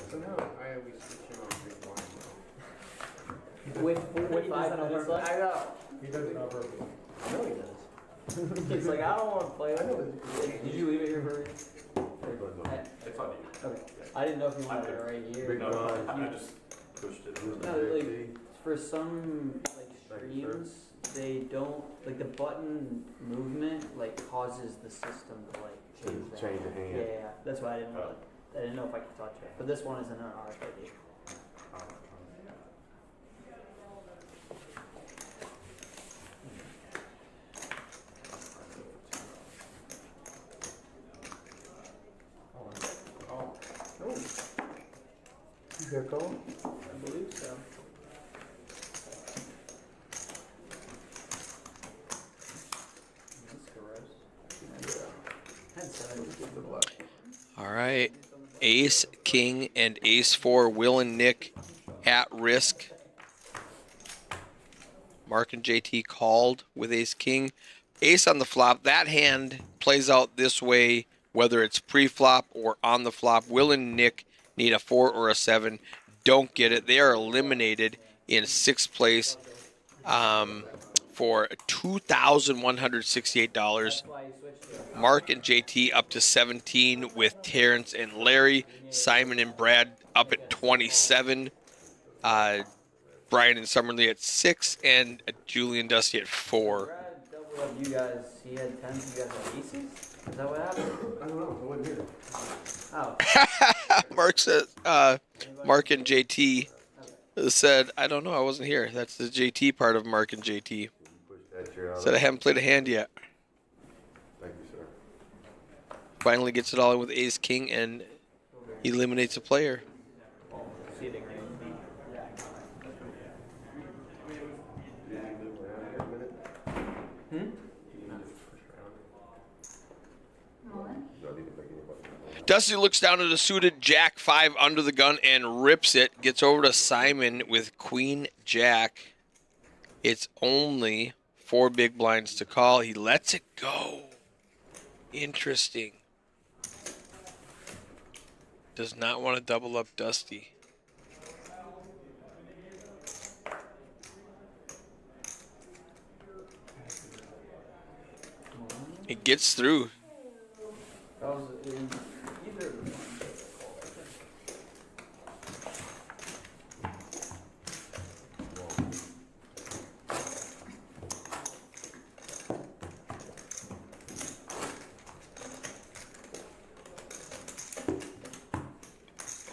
So now, why are we switching on big blind? With 5 minutes left? I know. He does it on purpose. I know he does. He's like, I don't want to play with it. Did you leave it here for a reason? It's on you. Okay. I didn't know if you wanted it right here. Big No, blind. I just pushed it. No, like, for some, like, streams, they don't, like, the button movement, like, causes the system to, like, change that. Change the hand. Yeah, that's why I didn't know. I didn't know if I could touch it. But this one isn't an RFID. You got a call? I believe so. All right. Ace, King, and Ace 4. Will and Nick at risk. Mark and JT called with Ace King. Ace on the flop. That hand plays out this way, whether it's pre-flop or on the flop. Will and Nick need a 4 or a 7. Don't get it. They are eliminated in 6th place for $2,168. Mark and JT up to 17 with Terrence and Larry. Simon and Brad up at 27. Brian and Summerlee at 6, and Julian Dusty at 4. Brad doubled up you guys. He had 10s, you guys had aces? Is that what happened? I don't know. I wasn't here. Oh. Mark said, Mark and JT said, I don't know, I wasn't here. That's the JT part of Mark and JT. You pushed that chair out. Said I haven't played a hand yet. Thank you, sir. Finally gets it all in with Ace King and eliminates a player. Seating range. Dusty looks down at a suited Jack 5 under the gun and rips it. Gets over to Simon with Queen Jack. It's only 4 big blinds to call. He lets it go. Interesting. Does not want to double up Dusty. It gets through. That was in either of them.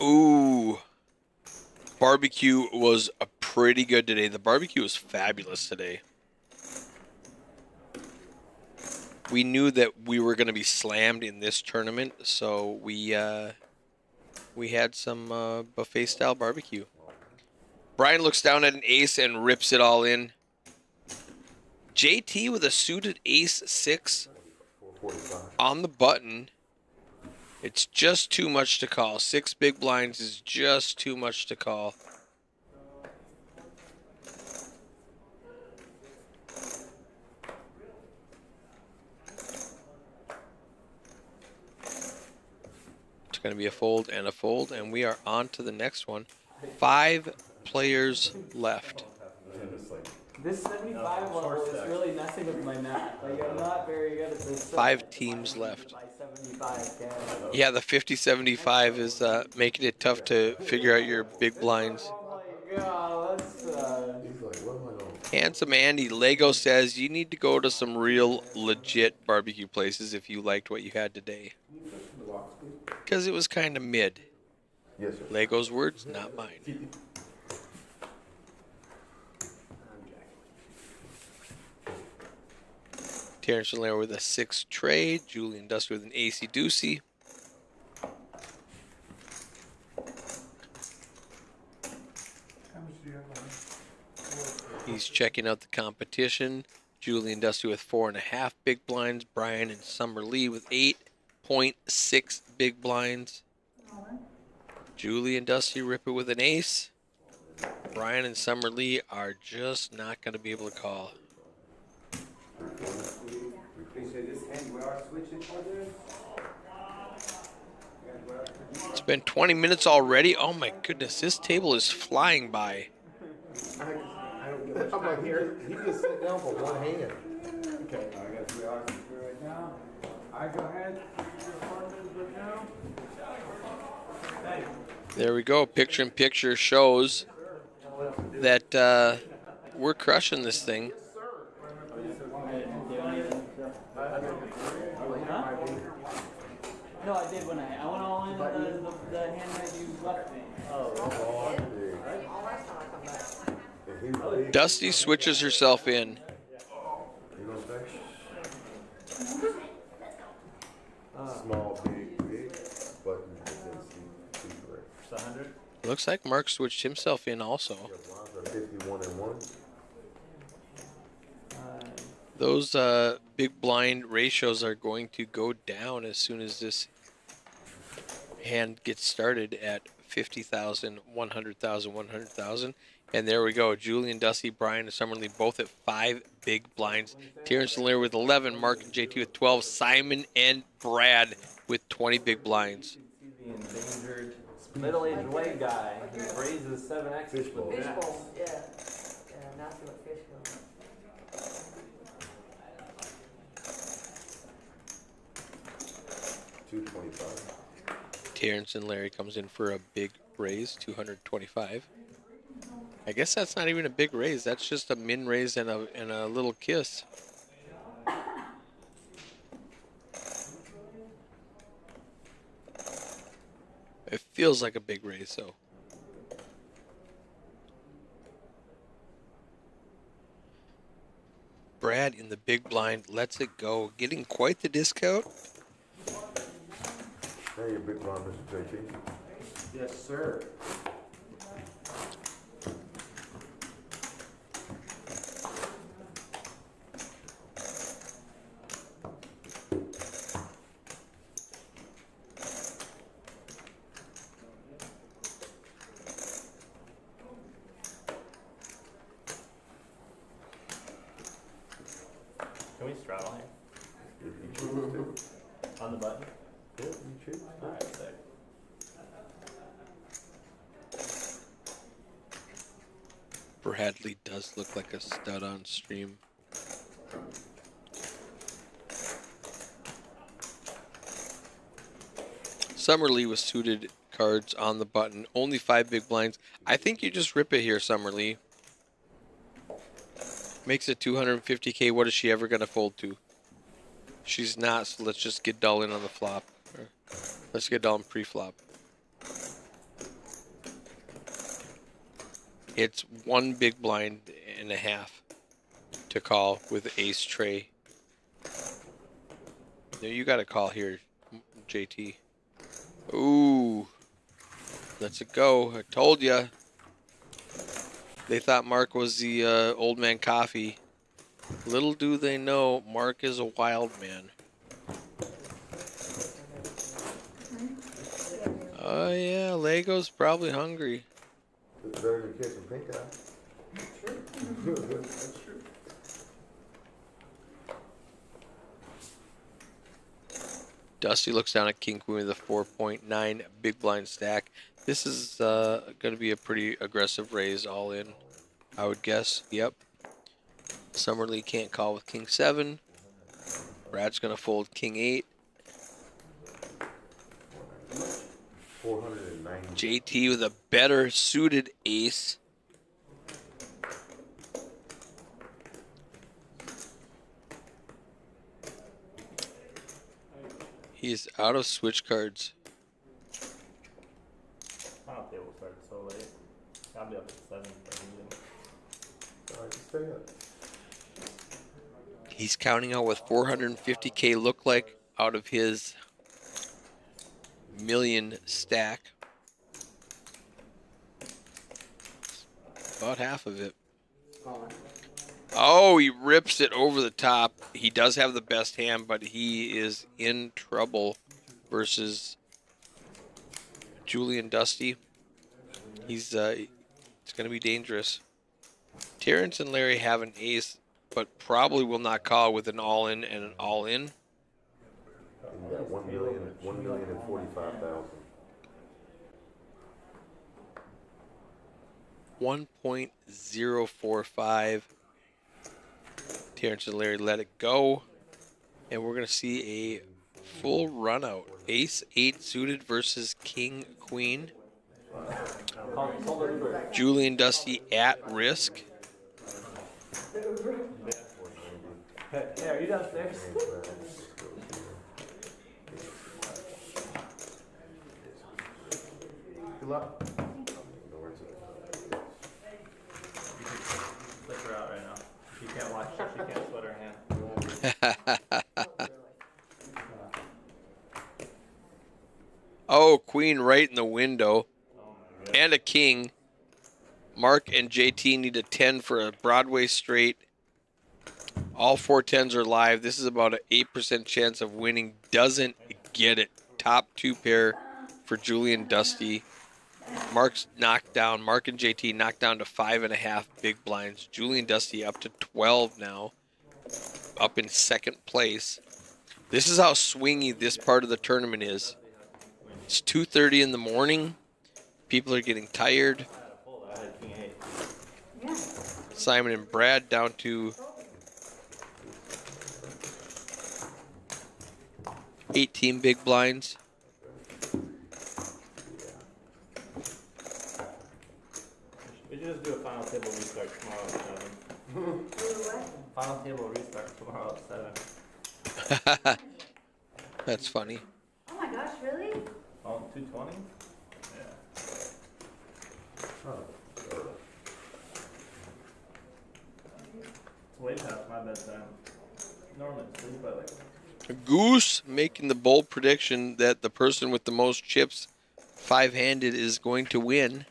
Ooh. Barbecue was pretty good today. The barbecue was fabulous today. We knew that we were going to be slammed in this tournament, so we had some buffet-style barbecue. Brian looks down at an ace and rips it all in. JT with a suited ace 6 on the button. It's just too much to call. 6 big blinds is just too much to call. It's going to be a fold, and we are on to the next one. 5 players left. This 75 level is really messing with my math. Like, I'm not very good at this. 5 teams left. By 75K. Yeah, the 50-75 is making it tough to figure out your big blinds. Oh my god, that's He's like, what am I doing? Handsome Andy Lego says you need to go to some real legit barbecue places if you liked what you had today. Because it was kind of mid. Yes, sir. Lego's words, not mine. Terrence Lair with a 6 trade. Julian Dusty with an AC Deucey. He's checking out the competition. Julian Dusty with 4.5 big blinds. Brian and Summer Lee with 8.6 big blinds. Julie and Dusty rip it with an ace. Brian and Summer Lee are just not going to be able to call. It's been 20 minutes already. Oh my goodness, this table is flying by. I'm like, he just sat down for one hand. Okay, I got 3 hours right now. I go ahead. There we go. Picture in picture shows that we're crushing this thing. No, I did when I went all in on the hand that you left me. All last time I come back. Dusty switches herself in. You know what I'm saying? Small, big, button, secret. It's 100. Looks like Mark switched himself in also. 51 and 1. Those big blind ratios are going to go down as soon as this hand gets started at 50,000, 100,000, 100,000. And there we go. Julian, Dusty, Brian, and Summerlee both at 5 big blinds. Terrence and Lear with 11. Mark and JT with 12. Simon and Brad with 20 big blinds. The endangered middle-aged white guy who raises 7X Fishbowl. with Fishbowl, yeah. Yeah, now see what fishbowl. $225. Terrence and Larry comes in for a big raise, 225. I guess that's not even a big raise. That's just a min raise and a little kiss. It feels like a big raise, though. Brad in the big blind lets it go, getting quite the discount. Hey, your big blind, Mr. JT. Yes, sir. Can we straddle here? If you choose to. On the button? Yeah, you choose. Alright, sick. Bradley does look like a stud on stream. Summerlee with suited cards on the button. Only 5 big blinds. I think you just rip it here, Summerlee. Makes it 250K. What is she ever going to fold to? She's not, so let's just get Dull in on the flop. Or let's get Dull in pre-flop. It's 1 big blind and a half to call with ace tray. No, you got to call here, JT. Ooh. Lets it go. I told ya. They thought Mark was the old man coffee. Little do they know, Mark is a wild man. Oh yeah, Lego's probably hungry. It's better than catching pink eye. That's true. Dusty looks down at King Queen with a 4.9 big blind stack. This is going to be a pretty aggressive raise all in, I would guess. Yep. Summerlee can't call with king 7. Brad's going to fold king 8. 490. JT with a better suited ace. He's out of switch cards. Final table started so late. I'll be up at 7. All right, stay up. He's counting out with 450K look like out of his million stack. About half of it. Oh, he rips it over the top. He does have the best hand, but he is in trouble versus Julian Dusty. He's it's going to be dangerous. Terrence and Larry have an ace, but probably will not call with an all-in and an all-in. You got 1,045,000. 1.045. Terrence and Larry let it go. And we're going to see a full run out. Ace 8 suited versus King Queen. Julian Dusty at risk. Hey, are you downstairs? Good luck. Flip her out right now. She can't watch. She can't sweat her hand. Oh, queen right in the window. And a king. Mark and JT need a 10 for a Broadway straight. All 4 10s are live. This is about an 8% chance of winning. Doesn't get it. Top 2 pair for Julian Dusty. Mark's knocked down. Mark and JT knocked down to 5.5 big blinds. Julian Dusty up to 12 now. Up in second place. This is how swingy this part of the tournament is. It's 2:30 in the morning. People are getting tired. Simon and Brad down to 18 big blinds. We should just do a final table restart tomorrow at 7. Final table restart tomorrow at 7. That's funny. Oh my gosh, really? Oh, 220? Yeah. It's way past my bedtime. Normally I sleep by like... Goose making the bold prediction that the person with the most chips 5-handed is going to win.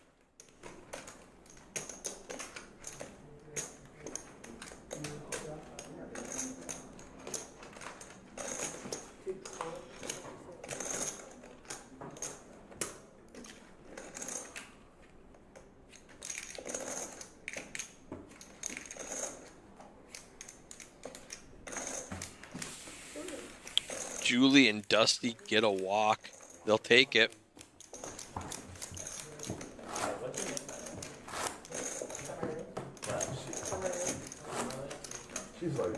Julie and Dusty get a walk. They'll take it. She's like me.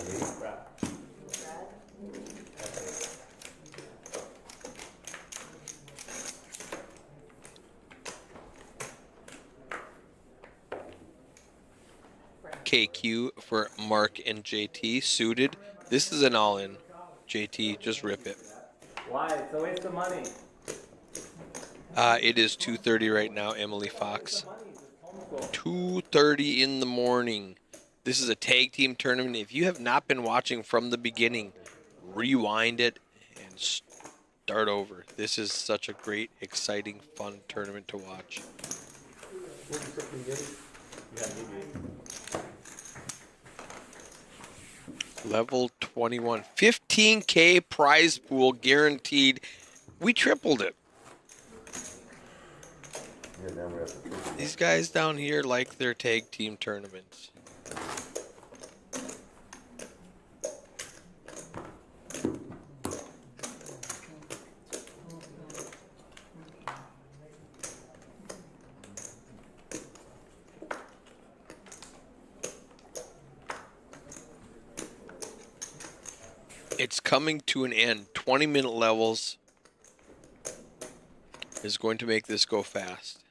KQ for Mark and JT suited. This is an all-in. JT, just rip it. Why? It's a waste of money. It is 2:30 right now, Emily Fox. 2:30 in the morning. This is a tag team tournament. If you have not been watching from the beginning, rewind it and start over. This is such a great, exciting, fun tournament to watch. Level 21. 15K prize pool guaranteed. We tripled it. Yeah, now we have to These guys down here like their tag team tournaments. It's coming to an end. 20-minute levels is going to make this go fast.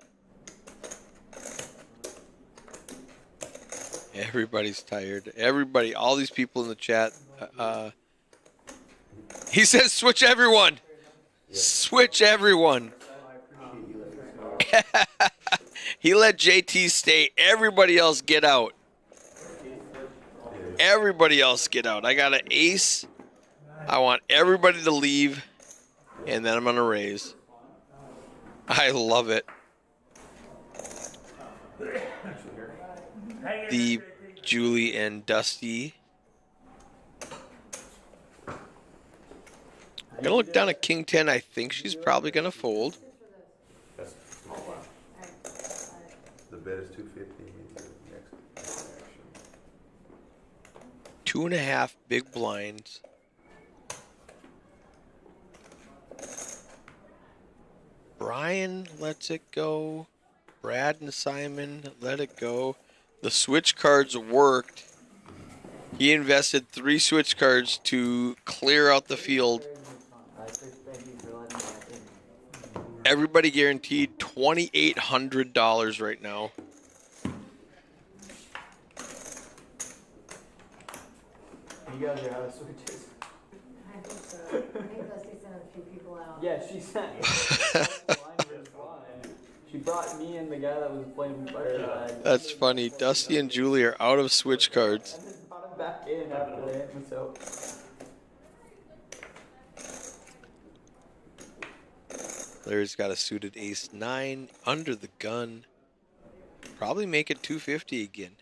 Everybody's tired. Everybody, all these people in the chat. He says, switch everyone. Switch everyone. He let JT stay. Everybody else get out. Everybody else get out. I got an ace. I want everybody to leave. And then I'm going to raise. I love it. The Julie and Dusty. I'm gonna look down at King 10. I think she's probably gonna fold. That's small blind. The bet is 250. Next action. 2.5 big blinds. Brian lets it go. Brad and Simon let it go. The switch cards worked. He invested 3 switch cards to clear out the field. Everybody guaranteed $2,800 right now. You guys are out of switches. I think so. I think Dusty sent a few people out. Yeah, she sent. She brought me and the guy that was playing fire. That's funny. Dusty and Julie are out of switch cards. And then brought him back in after they hit me, so. Larry's got a suited ace-9 under the gun. Probably make it 250 again.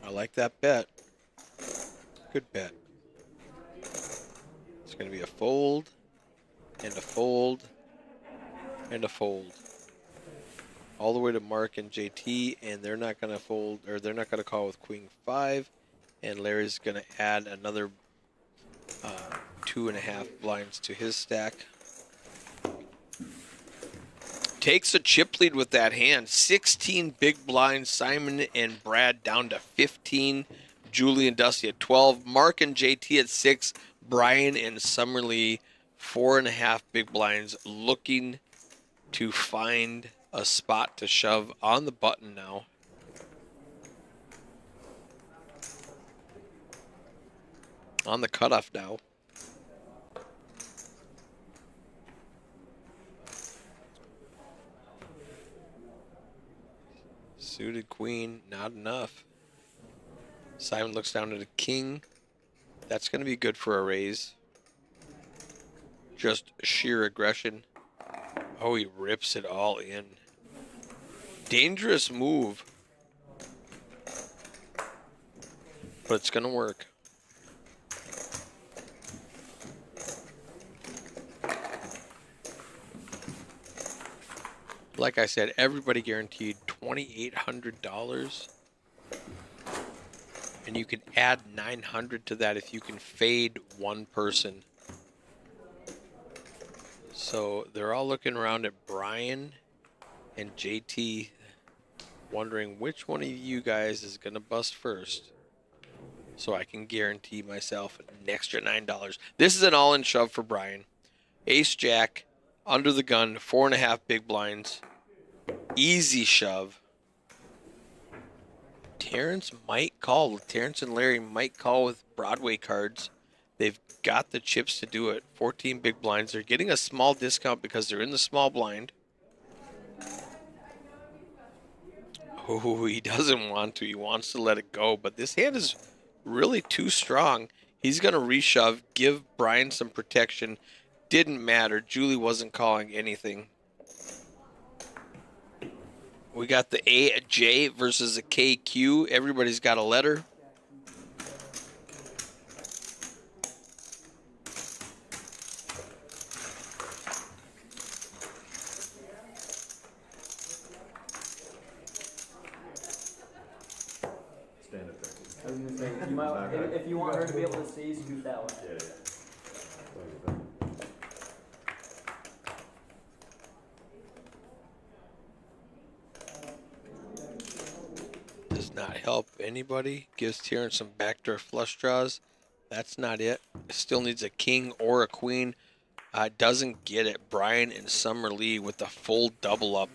I like that bet. Good bet. It's going to be a fold, and a fold, and a fold. All the way to Mark and JT, and they're not going to fold, or they're not going to call with Queen 5. And Larry's going to add another 2.5 blinds to his stack. Takes a chip lead with that hand. 16 big blinds. Simon and Brad down to 15. Julie and Dusty at 12. Mark and JT at 6. Brian and Summerlee 4.5 big blinds, looking to find a spot to shove on the button now. On the cutoff now. Suited queen, not enough. Simon looks down at a king. That's going to be good for a raise. Just sheer aggression. Oh, he rips it all in. Dangerous move. But it's going to work. Like I said, everybody guaranteed $2,800. And you can add 900 to that if you can fade one person. So they're all looking around at Brian and JT, wondering which one of you guys is going to bust first. So I can guarantee myself an extra $9. This is an all-in shove for Brian. Ace-Jack, under the gun, 4.5 big blinds. Easy shove. Terrence might call. Terrence and Larry might call with Broadway cards. They've got the chips to do it. 14 big blinds. They're getting a small discount because they're in the small blind. Oh, he doesn't want to. He wants to let it go. But this hand is really too strong. He's going to reshove, give Brian some protection. Didn't matter. Julie wasn't calling anything. We got the AJ versus a KQ. Everybody's got a letter. Stand up there. I was gonna say, you might, if you want her to be able to see, scoot that way. Yeah, yeah. Does not help anybody. Gives Terrence some backdoor flush draws. That's not it. Still needs a king or a queen. Doesn't get it. Brian and Summer Lee with the full double up.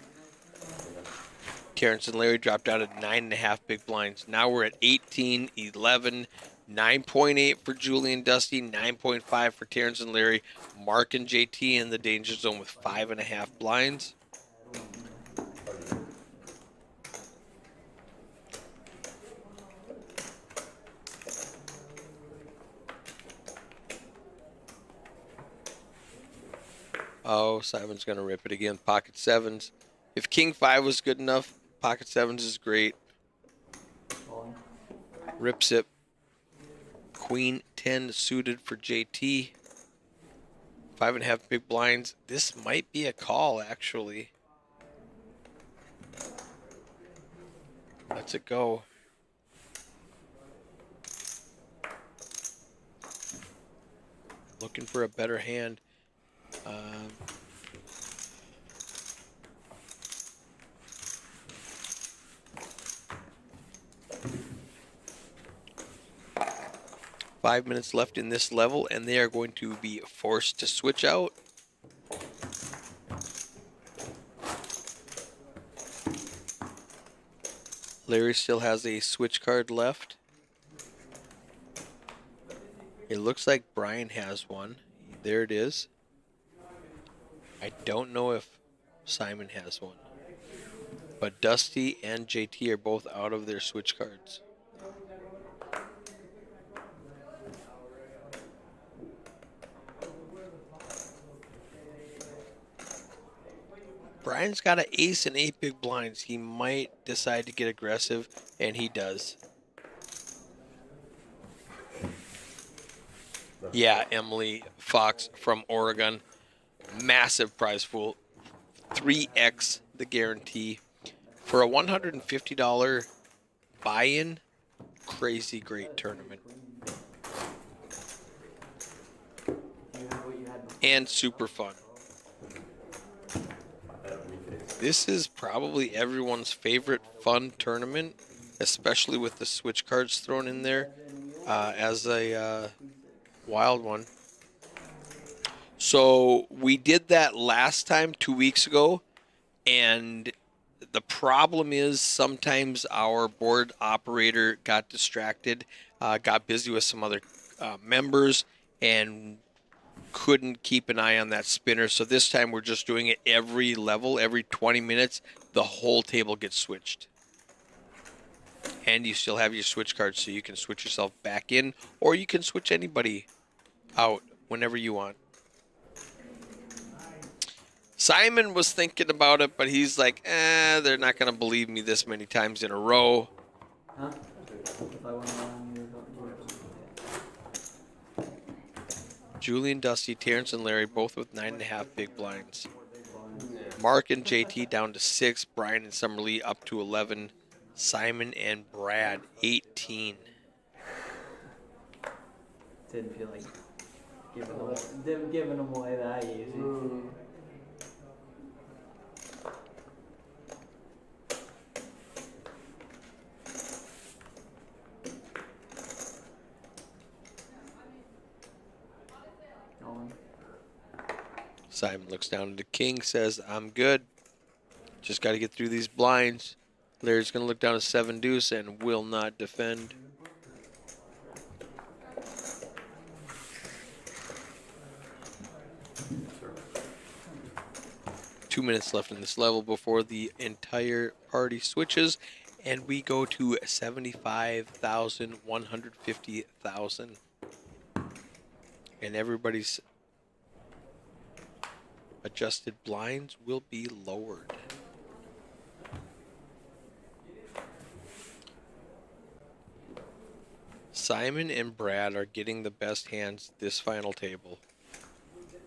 Terrence and Larry dropped out at 9.5 big blinds. Now we're at 18, 11, 9.8 for Julie and Dusty, 9.5 for Terrence and Larry. Mark and JT in the danger zone with 5.5 blinds. Oh, Simon's going to rip it again. Pocket sevens. If King 5 was good enough, pocket sevens is great. Rips it. Queen 10 suited for JT. 5.5 big blinds. This might be a call, actually. Let's it go. Looking for a better hand. 5 minutes left in this level, and they are going to be forced to switch out. Larry still has a switch card left. It looks like Brian has one. There it is. I don't know if Simon has one. But Dusty and JT are both out of their switch cards. Brian's got an ace and 8 big blinds. He might decide to get aggressive, and he does. Yeah, Emily Fox from Oregon. Massive prize pool. 3x the guarantee. For a $150 buy-in, crazy great tournament. And super fun. This is probably everyone's favorite fun tournament, especially with the switch cards thrown in there as a wild one. So we did that last time 2 weeks ago, and the problem is sometimes our board operator got distracted, got busy with some other members, and couldn't keep an eye on that spinner. So this time we're just doing it every level, every 20 minutes, the whole table gets switched. And you still have your switch cards, so you can switch yourself back in, or you can switch anybody out whenever you want. Simon was thinking about it, but he's like, they're not going to believe me this many times in a row. Huh? If I went around, you were Julie and Dusty, Terrence and Larry, both with 9.5 big blinds. Mark and JT down to 6. Brian and Summer Lee up to 11. Simon and Brad, 18. didn't feel like giving them away that easy. Simon looks down at the king, says, I'm good. Just got to get through these blinds. Larry's going to look down at 7 deuce and will not defend. Two minutes left in this level before the entire party switches, and we go to 75,000, 150,000. And everybody's adjusted blinds will be lowered. Simon and Brad are getting the best hands this final table.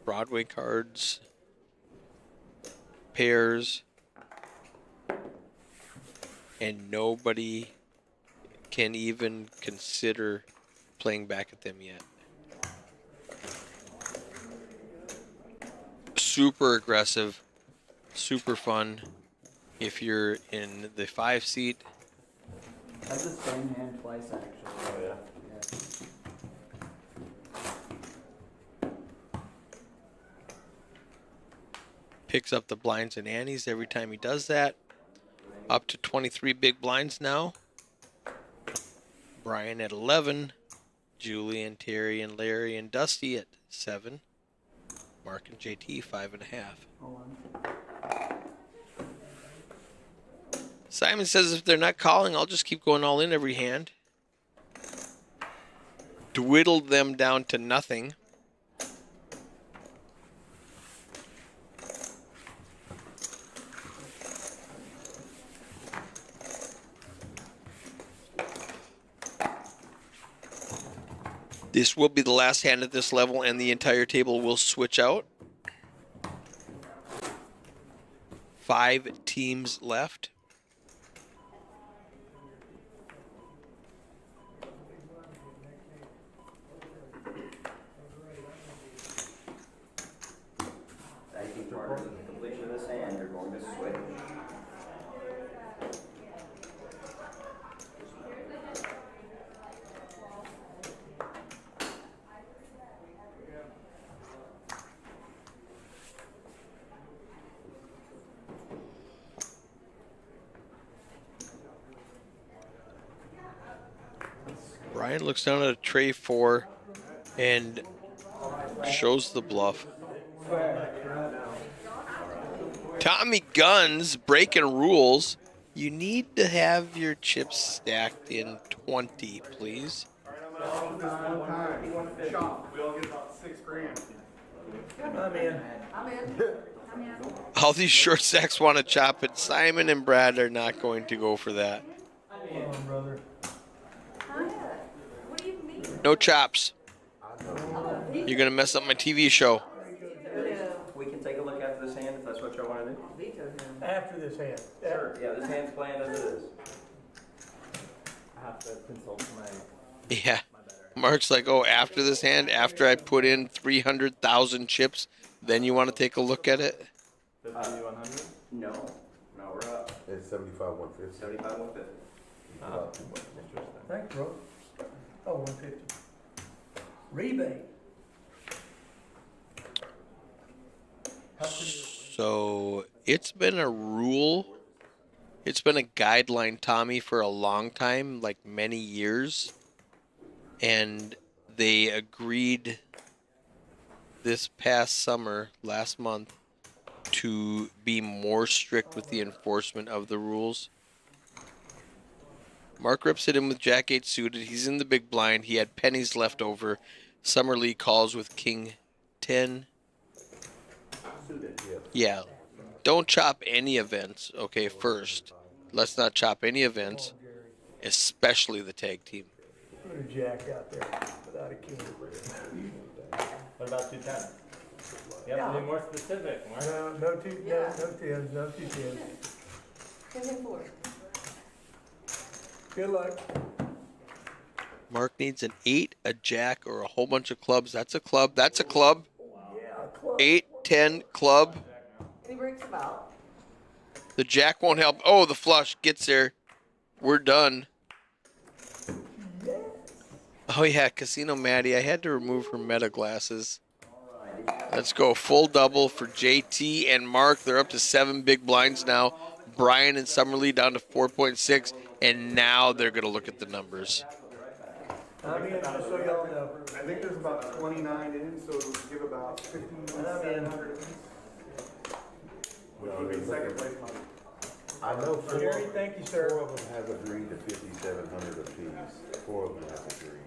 Broadway cards, pairs, and nobody can even consider playing back at them yet. Super aggressive, super fun if you're in the 5 seat. Had the same hand twice actually. Oh yeah. Picks up the blinds and antes every time he does that. Up to 23 big blinds now. Brian at 11. Julie and Terry and Larry and Dusty at 7. Mark and JT 5.5. Hold on. Simon says if they're not calling, I'll just keep going all in every hand. Dwiddled them down to nothing. This will be the last hand at this level, and the entire table will switch out. 5 teams left. Thank you, Mark. At the completion of this hand, you're going to switch. Brian looks down at a tray 4 and shows the bluff. Tommy Guns breaking rules. You need to have your chips stacked in 20, please. Shop. We all get about $6 grand. I'm in. I'm in. All these short stacks want to chop it. Simon and Brad are not going to go for that. Come on, brother. What do you mean? No chops. You're going to mess up my TV show. We can take a look after this hand if that's what y'all want to do. Veto him. After this hand. Sure. Yeah, this hand's playing as it is. I have to consult my Yeah. Mark's like, oh, after this hand, after I put in 300,000 chips, then you want to take a look at it? 100. No. No, we're up. It's 75, 150. 75, 150. Interesting. Thanks, bro. Oh, 150. Rebate. So it's been a rule. It's been a guideline, Tommy, for a long time, like many years. And they agreed this past summer, last month, to be more strict with the enforcement of the rules. Mark rips it in with Jack 8 suited. He's in the big blind. He had pennies left over. Summer Lee calls with King 10. Yeah. Don't chop any events, okay, first. Let's not chop any events, especially the tag team. Put a jack out there without a king. What about 210? You have to be more specific, Mark. No tens, no two tens. 10-4. Good luck. Mark needs an 8, a jack, or a whole bunch of clubs. That's a club. That's a club. Yeah, close. 8, 10, club. And he breaks them out. The jack won't help. Oh, the flush gets there. We're done. Oh, yeah, Casino Maddie. I had to remove her meta glasses. Let's go. Full double for JT and Mark. They're up to 7 big blinds now. Brian and Summerlee down to 4.6. And now they're going to look at the numbers. I'm in, just so y'all know. I think there's about 29 in, so it'll give about 5,700 apiece. Would be second place money. I know Jerry, thank you, sir. 4 of them have agreed to 5,700 apiece. 4 of them have agreed.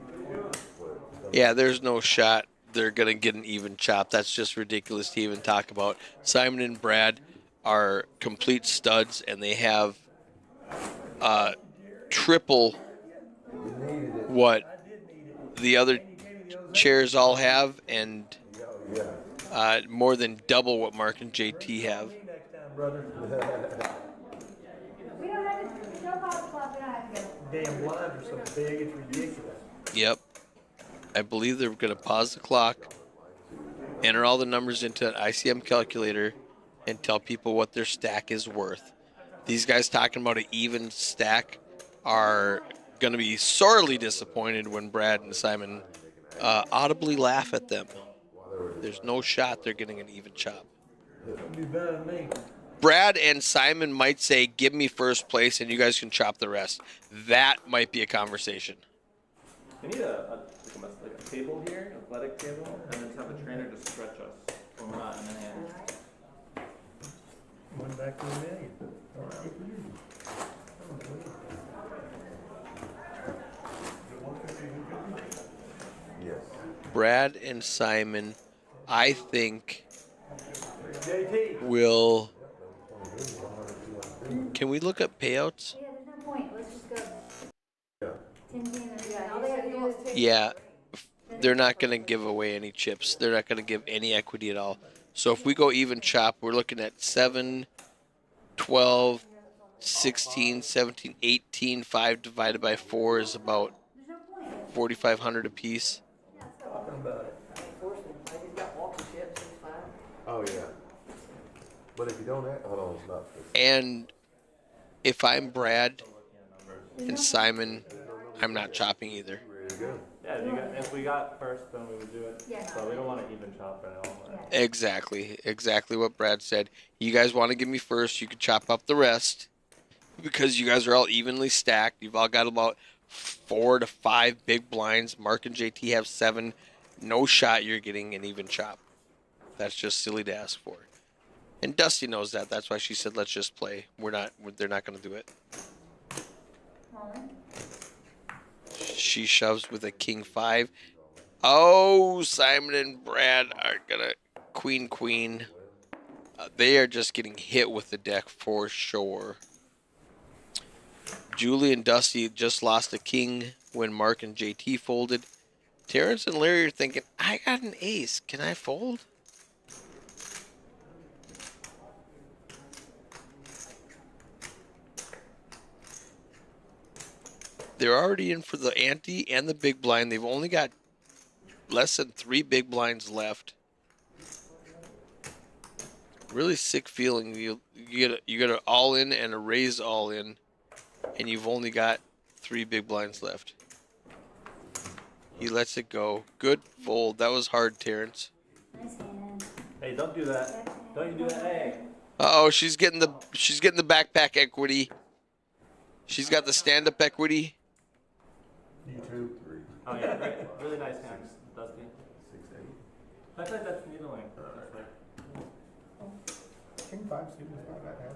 Yeah, there's no shot they're going to get an even chop. That's just ridiculous to even talk about. Simon and Brad are complete studs, and they have triple what the other chairs all have, and more than double what Mark and JT have. Next time, brother. We don't have to, no pop club, we don't have to go. Damn blinds are so big, it's ridiculous. Yep. I believe they're going to pause the clock, enter all the numbers into an ICM calculator, and tell people what their stack is worth. These guys talking about an even stack are going to be sorely disappointed when Brad and Simon audibly laugh at them. There's no shot they're getting an even chop. It'll be better than me. Brad and Simon might say, give me first place and you guys can chop the rest. That might be a conversation. We need a table here, athletic table, and then have a trainer just stretch us when we're not in the hand. Went back to a million. Yes. Brad and Simon, I think, JT. will... Can we look at payouts? Yeah, there's no point. Let's just go. Yeah. 10 and Yeah, all they have to do is Yeah, they're not going to give away any chips. They're not going to give any equity at all. So if we go even chop, we're looking at 7, 12, 16, 17, 18. 5 divided by 4 is about 4,500 apiece. Talking about it. Force him. Like, he's got walking chips, he's fine. Oh, yeah. But if you don't have, hold on, it's not. And if I'm Brad and Simon, I'm not chopping either. Ready to go. Yeah, if we got first, then we would do it. Yeah. So we don't want to even chop right now. Exactly what Brad said. You guys want to give me first, you can chop up the rest because you guys are all evenly stacked. You've all got about 4 to 5 big blinds. Mark and JT have 7. No shot you're getting an even chop. That's just silly to ask for. And Dusty knows that. That's why she said, let's just play. They're not going to do it. She shoves with a king 5. Oh, Simon and Brad are going to queen. They are just getting hit with the deck for sure. Julie and Dusty just lost a king when Mark and JT folded. Terrence and Larry are thinking, I got an ace. Can I fold? They're already in for the ante and the big blind. They've only got less than 3 big blinds left. Really sick feeling. You get an all in and a raise all in, and you've only got 3 big blinds left. He lets it go. Good fold. That was hard, Terrence. Hey, don't do that. Don't you do that. Hey. Uh-oh, she's getting the backpack equity. She's got the stand-up equity. You 2, 3. Oh yeah, really nice hands, Dusty. 6, 8. I think that's needling. King 5 suited is not that hand.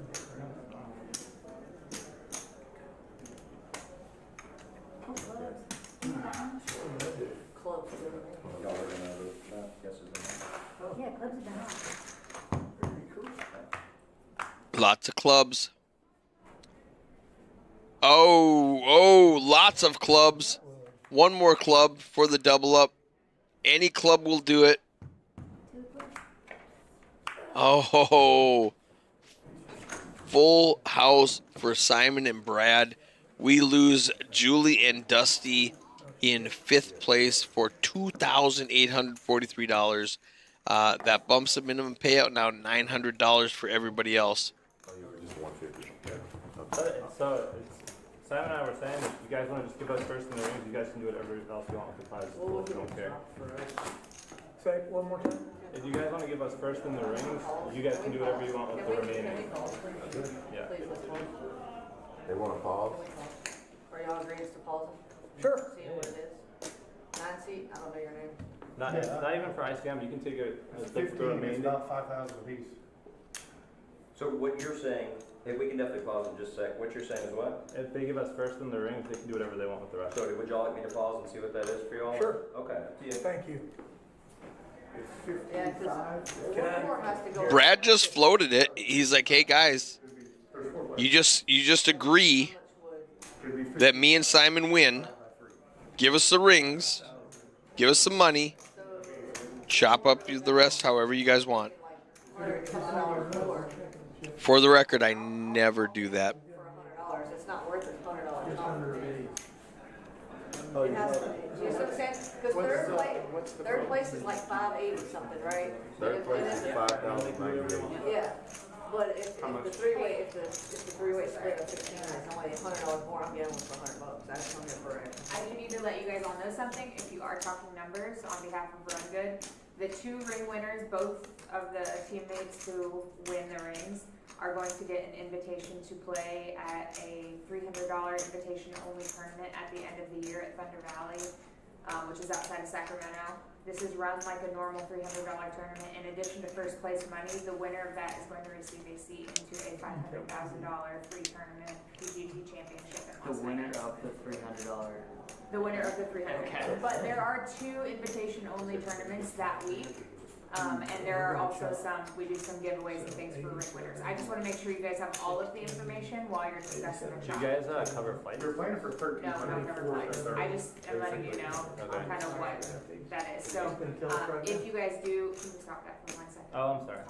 Clubs. Y'all are gonna vote for that? Yes or no? Yeah, clubs have been on. Lots of clubs. Oh, lots of clubs. One more club for the double up. Any club will do it. Oh, full house for Simon and Brad. We lose Julie and Dusty in 5th place for $2,843. That bumps the minimum payout now $900 for everybody else. Oh, you were just 150. Yeah. So Simon and I were saying, if you guys want to just give us first in the rings, you guys can do whatever else you want with the prizes. We don't care. Say it one more time. If you guys want to give us first in the rings, you guys can do whatever you want with the remaining. Yeah. Please, let's pause. They want to pause? Are y'all agreeing to pause them? Sure. Seeing what it is. 9 seat, I don't know your name. Not even for ICM. You can take a look for remaining. 5,000 apiece. So what you're saying, if we can definitely pause in just a sec, what you're saying is what? If they give us first in the rings, they can do whatever they want with the rest. So would y'all like me to pause and see what that is for y'all? Sure. Okay, up to you. Thank you. Yeah, because one more has to go. Brad just floated it. He's like, hey guys, you just agree that me and Simon win. Give us the rings. Give us some money. Chop up the rest however you guys want. For the record, I never do that. For $100, it's not worth it. $100. It has to be. You know what I'm saying? Because third place is like 580 something, right? Third place is 5,098. Yeah. But if the three-way split of 16 is only $100 more, I'm getting one for $100. I just don't get to let you guys all know something, if you are talking numbers on behalf of RunGood, the 2 ring winners, both of the teammates who win the rings, are going to get an invitation to play at a $300 invitation-only tournament at the end of the year at Thunder Valley, which is outside of Sacramento. This is run like a normal $300 tournament. In addition to first place money, the winner of that is going to receive a seat into a $500,000 free tournament PGT championship in Las The winner Vegas. of the $300. The winner of the 300. Okay. But there are 2 invitation-only tournaments that week. And there are also we do some giveaways and things for ring winners. I just want to make sure you guys have all of the information while you're discussing the Do shop. you guys cover flights? You're playing for 13. No, not cover flights. I just am letting you know on kind of what that is. So, if you guys do, can you stop that for 1 second? Oh, I'm sorry.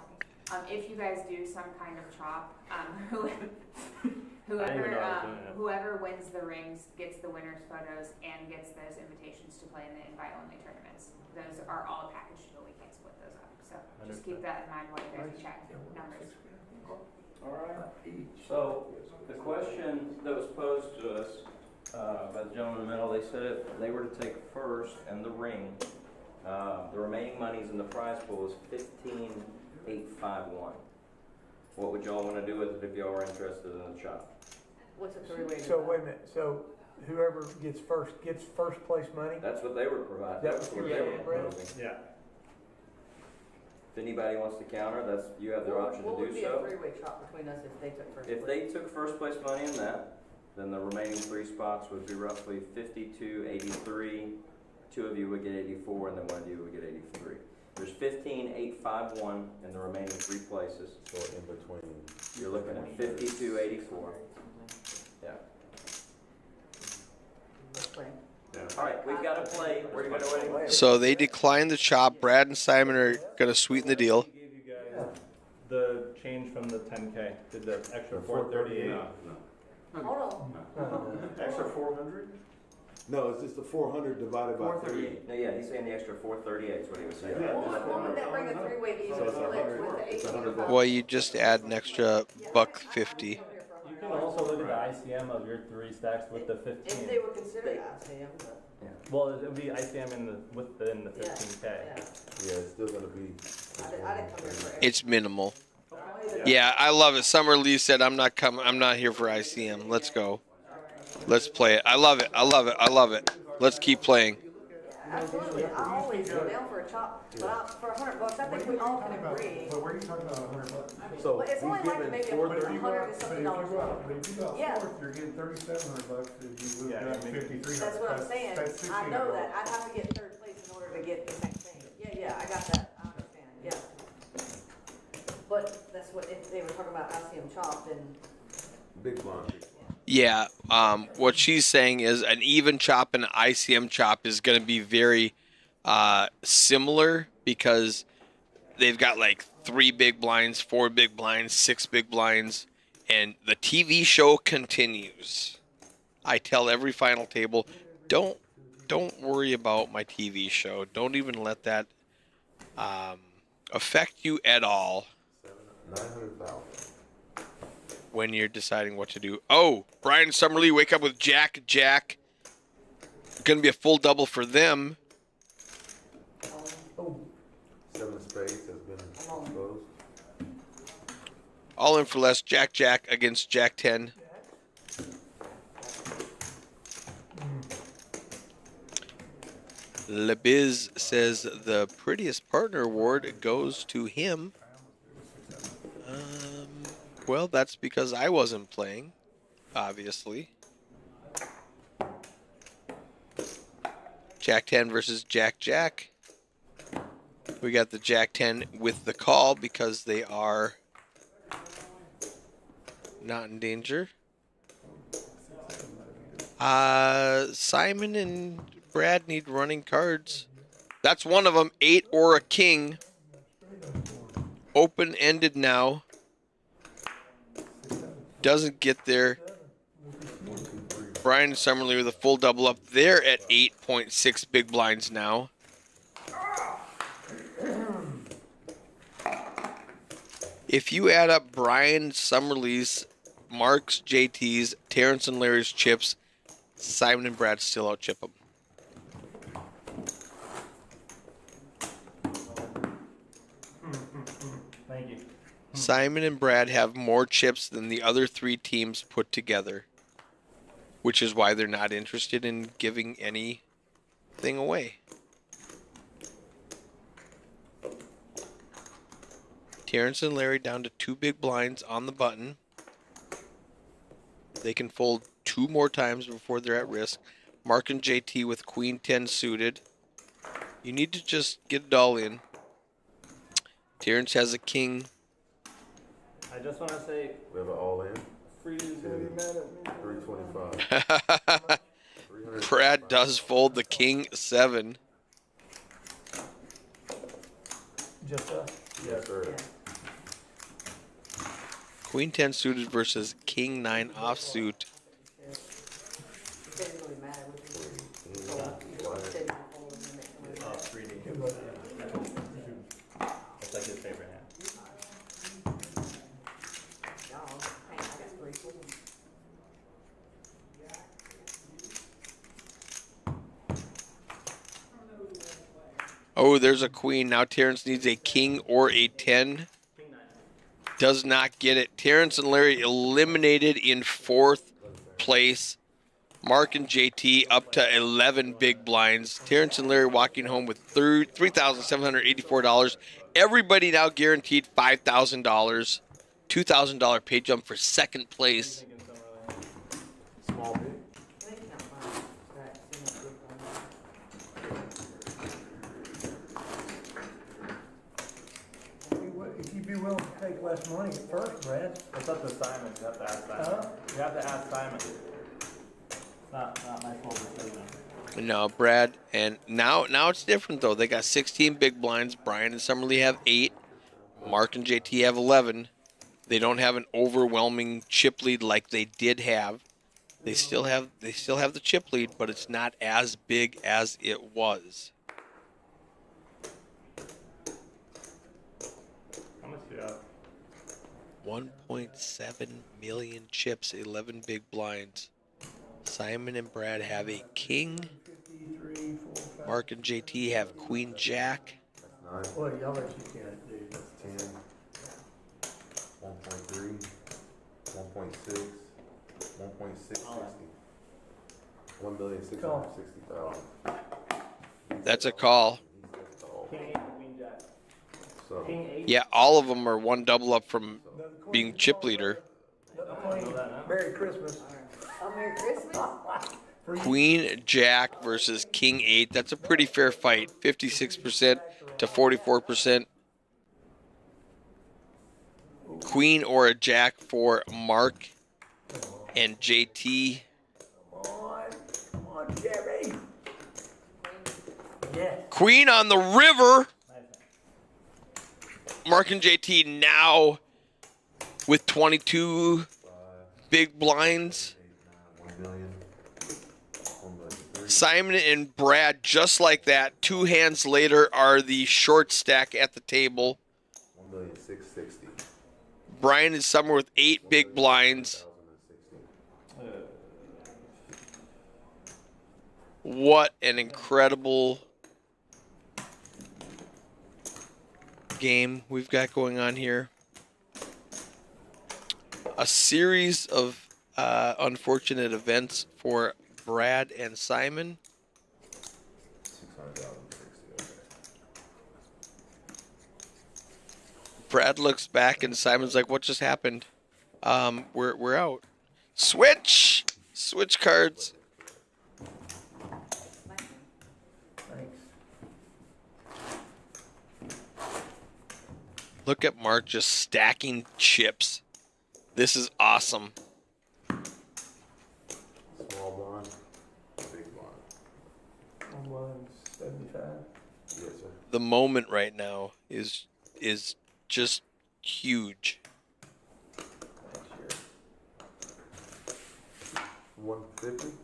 If you guys do some kind of chop, I didn't even know I was doing it. whoever wins the rings gets the winner's photos and gets those invitations to play in the invite-only tournaments. Those are all a package deal. We can't split those up. So just keep that in mind while you guys check numbers. Cool. All right. So the question that was posed to us by the gentleman in the middle, they said if they were to take first and the ring, the remaining monies in the prize pool is $15,851. What would y'all want to do with it if y'all were interested in the shop? What's a 3-way? So wait a minute, so whoever gets first place money? That's what they were providing. That That's was what your they were favorite, Brad? proposing. Yeah. If anybody wants to counter, you have the option What to would do be a so. 3-way chop between us if they took first If place? they took first place money in that, then the remaining 3 spots would be roughly 52.83. 2 of you would get 84, and then 1 of you would get 83. There's 15,851 in the remaining 3 places. So in between. You're looking at 52.84. Yeah. Let's play. All right, we've got to play. We're going to wait. So they declined the chop. Brad and Simon are going to sweeten the deal. Gave you guys the change from the 10K. Did the extra 438? Hold on. Extra 400? No, it's just the 400 divided by 3. 438. No, yeah, he's saying the extra 438 is what he was saying. Yeah. What would that bring a 3-way even So it's split 100 with the it's 18? $100. Well, you just add an extra $150. You can also look at the ICM of your 3 stacks with the 15. If they would consider ICM, but. Well, it would be ICM in the 15K. Yeah. Yeah, it's still going to be. I didn't come here for It's minimal. Yeah, I love it. Summer Lee said, "I'm not coming. I'm not here for ICM. Let's go. Let's play it. I love it. I love it. I love it. Let's keep playing." Absolutely. I always go down for a chop, but for $100, I think we all can agree. But where are you talking about $100? So Well, it's only he's like giving maybe But if you go $100 out, and but something if dollars you go more. out, but if you go out Yeah. fourth, you're getting $3,700 if you move Yeah, down I mean, 5,300. That's what I'm saying. That's I know $1,600. that. I'd have to get third place in order to get the same thing. Yeah, I got that. I understand. Yeah. But that's what, if they were talking about ICM chop, then. big blind. Yeah. What she's saying is an even chop and an ICM chop is going to be very similar because they've got like 3 big blinds, 4 big blinds, 6 big blinds, and the TV show continues. I tell every final table, don't worry about my TV show. Don't even let that affect you at all 900,000. when you're deciding what to do. Oh, Brian and Summerlee wake up with Jack. Going to be a full double for them. 7 of spades has been exposed. All in for less. Jack against Jack 10. LeBiz says the prettiest partner award goes to him. Well, that's because I wasn't playing, obviously. Jack 10 versus Jack. We got the Jack 10 with the call because they are not in danger. Simon and Brad need running cards. That's one of them. 8 or a king. Open-ended now. Doesn't get there. Brian and Summerlee with a full double up. They're at 8.6 big blinds now. If you add up Brian Summerlee's, Mark's, JT's, Terrence and Larry's chips, Simon and Brad still out chip them. Simon and Brad have more chips than the other 3 teams put together, which is why they're not interested in giving anything away. Terrence and Larry down to 2 big blinds on the button. They can fold 2 more times before they're at risk. Mark and JT with Queen 10 suited. You need to just get it all in. Terrence has a king. I just want to say, We have it all in. Freeze, gonna be mad at me. 325. Brad does fold the king 7. Just us. Yes, sir. Queen 10 suited versus king 9 offsuit. He said he's gonna be mad at me. So, he said he's folding the next one. 3D. It's like his favorite hand. Y'all, hey, I got 3 folds. Oh, there's a queen. Now Terrence needs a king or a 10. Does not get it. Terrence and Larry eliminated in 4th place. Mark and JT up to 11 big blinds. Terrence and Larry walking home with $3,784. Everybody now guaranteed $5,000. $2,000 pay jump for 2nd place. Small big. I think it's not fine. Right, see what's good for If you'd be willing to take less money at first, Brad. It's up to Simon. You have to ask Simon. Huh? You have to ask Simon. It's not my full decision. No, Brad, and now it's different though. They got 16 big blinds. Brian and Summerlee have 8. Mark and JT have 11. They don't have an overwhelming chip lead like they did have. They still have the chip lead, but it's not as big as it was. How much do you have? 1.7 million chips, 11 big blinds. Simon and Brad have a king. Mark and JT have queen jack. That's 9. Well, y'all let you can't do. That's 10. 1.3. 1.6. 1.660. 1,660,000. That's a call. King 8, Queen Jack. So, King 8. Yeah, all of them are one double up from being chip leader. Merry Christmas. Oh, Merry Christmas. Queen jack versus king 8. That's a pretty fair fight. 56% to 44%. Queen or a jack for Mark and JT. Come on, Jerry. Yes. Queen on the river. Mark and JT now with 22 big blinds. 1 million. Simon and Brad, just like that, 2 hands later, are the short stack at the table. 1,660,000. Brian and Summer with 8 big blinds. What an incredible game we've got going on here. A series of unfortunate events for Brad and Simon. 600,060. Brad looks back and Simon's like, "What just happened? We're out. Switch cards." Thanks. Look at Mark just stacking chips. This is awesome. Small blind. Big blind. 175. Yes, sir. The moment right now is just huge. 150.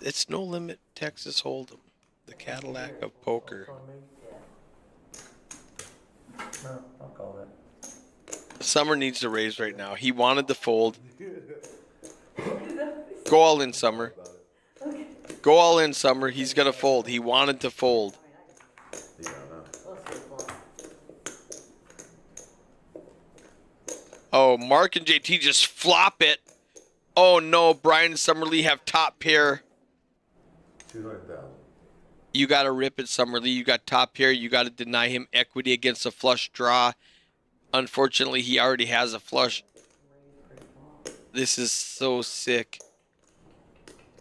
It's no limit Texas Hold'em, the Cadillac of poker. No, I'll call that. Summer needs to raise right now. He wanted to fold. Go all in, Summer. Go all in, Summer. He's gonna fold. He wanted to fold. Yeah, I know. So Mark and JT just flop it. Oh no, Brian and Summerlee have top pair. 200,000. You got to rip it, Summerlee. You got top pair. You got to deny him equity against a flush draw. Unfortunately, he already has a flush. This is so sick.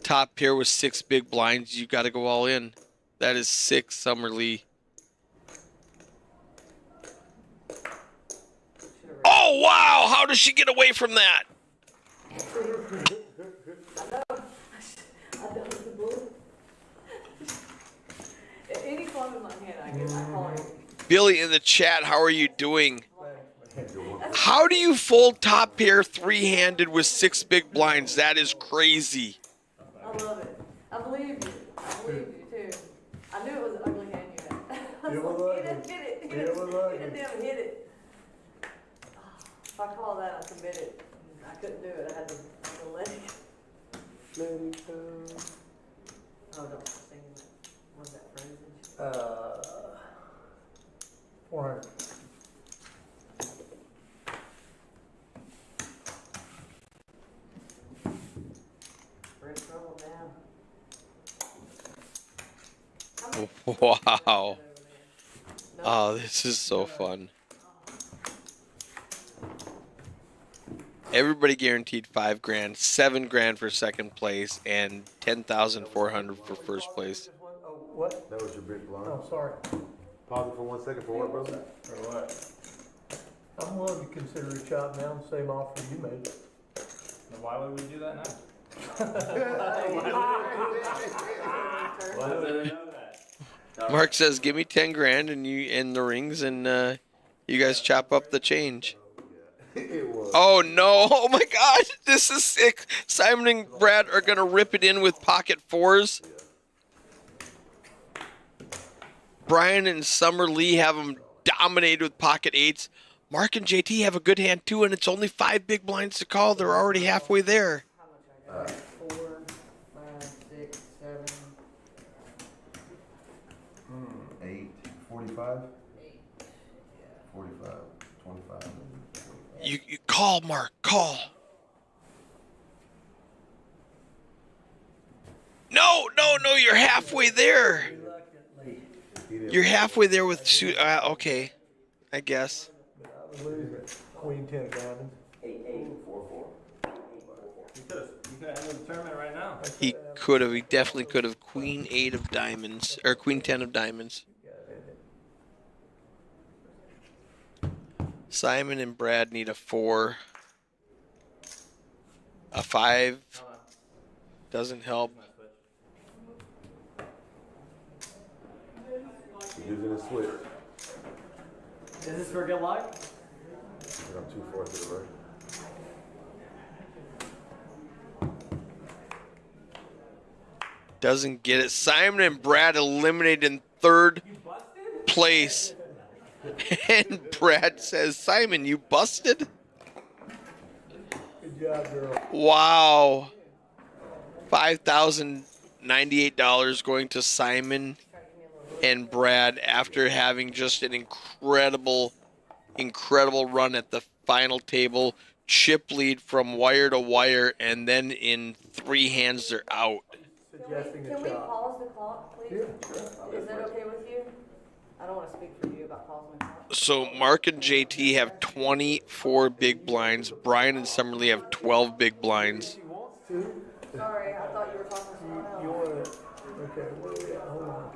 Top pair with 6 big blinds. You got to go all in. That is sick, Summerlee. Oh, wow. How does she get away from that? Any club in my hand, I call it. Billy in the chat, how are you doing? How do you fold top pair 3-handed with 6 big blinds? That is crazy. I love it. I believe you. I believe you too. I knew it was an ugly hand you had. I was like, he didn't hit it. He didn't even hit it. If I call that, I committed. I couldn't do it. I had to let it go. Let it go. Oh, don't sing it. Was that frozen? 400. Bring trouble down. Wow. Oh, this is so fun. Everybody guaranteed $5 grand, $7 grand for second place, and $10,400 for first place. Oh, what? That was your big blind. Oh, sorry. Pause it for 1 second for what, brother? For what? I'm willing to consider a chop down, same offer you made. Then why would we do that now? Why would we know that? Mark says, "Give me 10 grand and you in the rings, and you guys chop up the change." It was. Oh no! Oh my God! This is sick. Simon and Brad are gonna rip it in with pocket 4s. Brian and Summerlee have them dominated with pocket 8s. Mark and JT have a good hand too, and it's only 5 big blinds to call. They're already halfway there. 4, 5, 6, 7, 8, 45? 45, 25. You call, Mark. Call. No! You're halfway there. You're halfway there with suit. Okay, I guess. But I would lose it. Queen 10 of diamonds. 8, 8, 4, 4. You could have ended the tournament right now. He could have. He definitely could have. Queen 8 of diamonds or Queen 10 of diamonds. Simon and Brad need a 4. A 5 doesn't help. Using a switch. Is this for good luck? I got 2 4 to the right. Doesn't get it. Simon and Brad eliminated in 3rd place. And Brad says, "Simon, you busted?" Good job, girl. Wow. $5,098 going to Simon and Brad after having just an incredible run at the final table. Chip lead from wire to wire, and then in 3 hands they're out. Suggesting a Can we chop. pause the clock, please? Yeah, sure. Is that okay with you? I don't want to speak for you about pausing the clock. So Mark and JT have 24 big blinds. Brian and Summerlee have 12 big blinds. She wants to. Sorry, I thought you were talking to someone else. You want to, okay, where are we at? Hold on.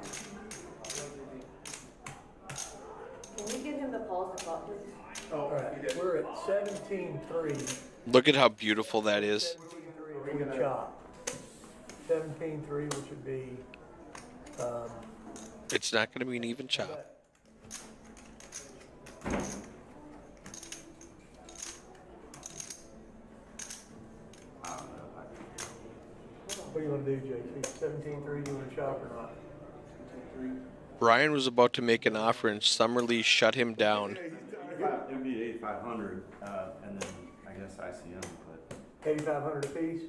Can you get him to pause the clock, please? All right, we're at 17-3. Look at how beautiful that is. 17-3 for the chop. 17-3, which would be, It's not going to be an even chop. what do you want to do, JT? 17-3, you want to chop or not? Brian was about to make an offer, and Summerlee shut him down. It would be 8,500, and then I guess ICM, but 8,500 apiece?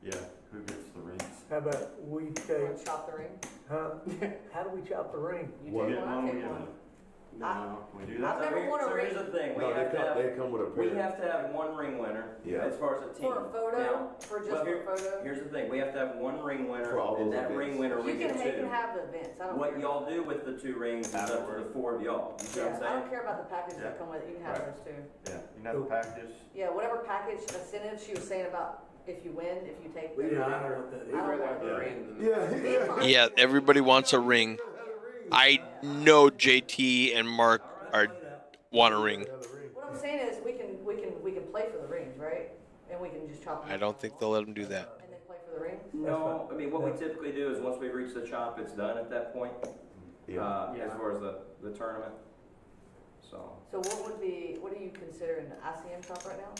yeah, who gets the rings? How about we You take, want to chop the ring? huh? How do we chop the ring? You You take get one, I one, we take get one. one. No. Can we do that? I've never won a So here's ring. the thing, No, they come with a we pair. have to have one ring winner, Yeah. as far as a team. For a photo, Now, for just well, for a photo. here's the thing, we have to have one ring winner, For all and those that events. ring winner we You get can two. have the events. I don't What care. y'all do with the 2 rings is up to the 4 of y'all. You see what I'm Yeah, I saying? don't care about the package that come with it. You can have Right. those too. Yeah, you can have the packages. Yeah, whatever package incentive she was saying about if you win, if you take the Yeah, I ring don't or want that. I don't want Yeah. the ring. Yeah. Yeah, everybody wants a ring. I know JT and Mark want a ring. What I'm saying is we can play for the rings, right? And we can just chop them I don't think they'll let them do that. and then play for the rings. No, I mean, what we typically do is once we reach the chop, it's done at that point, as far as the tournament. So. So what do you consider an ICM chop right now?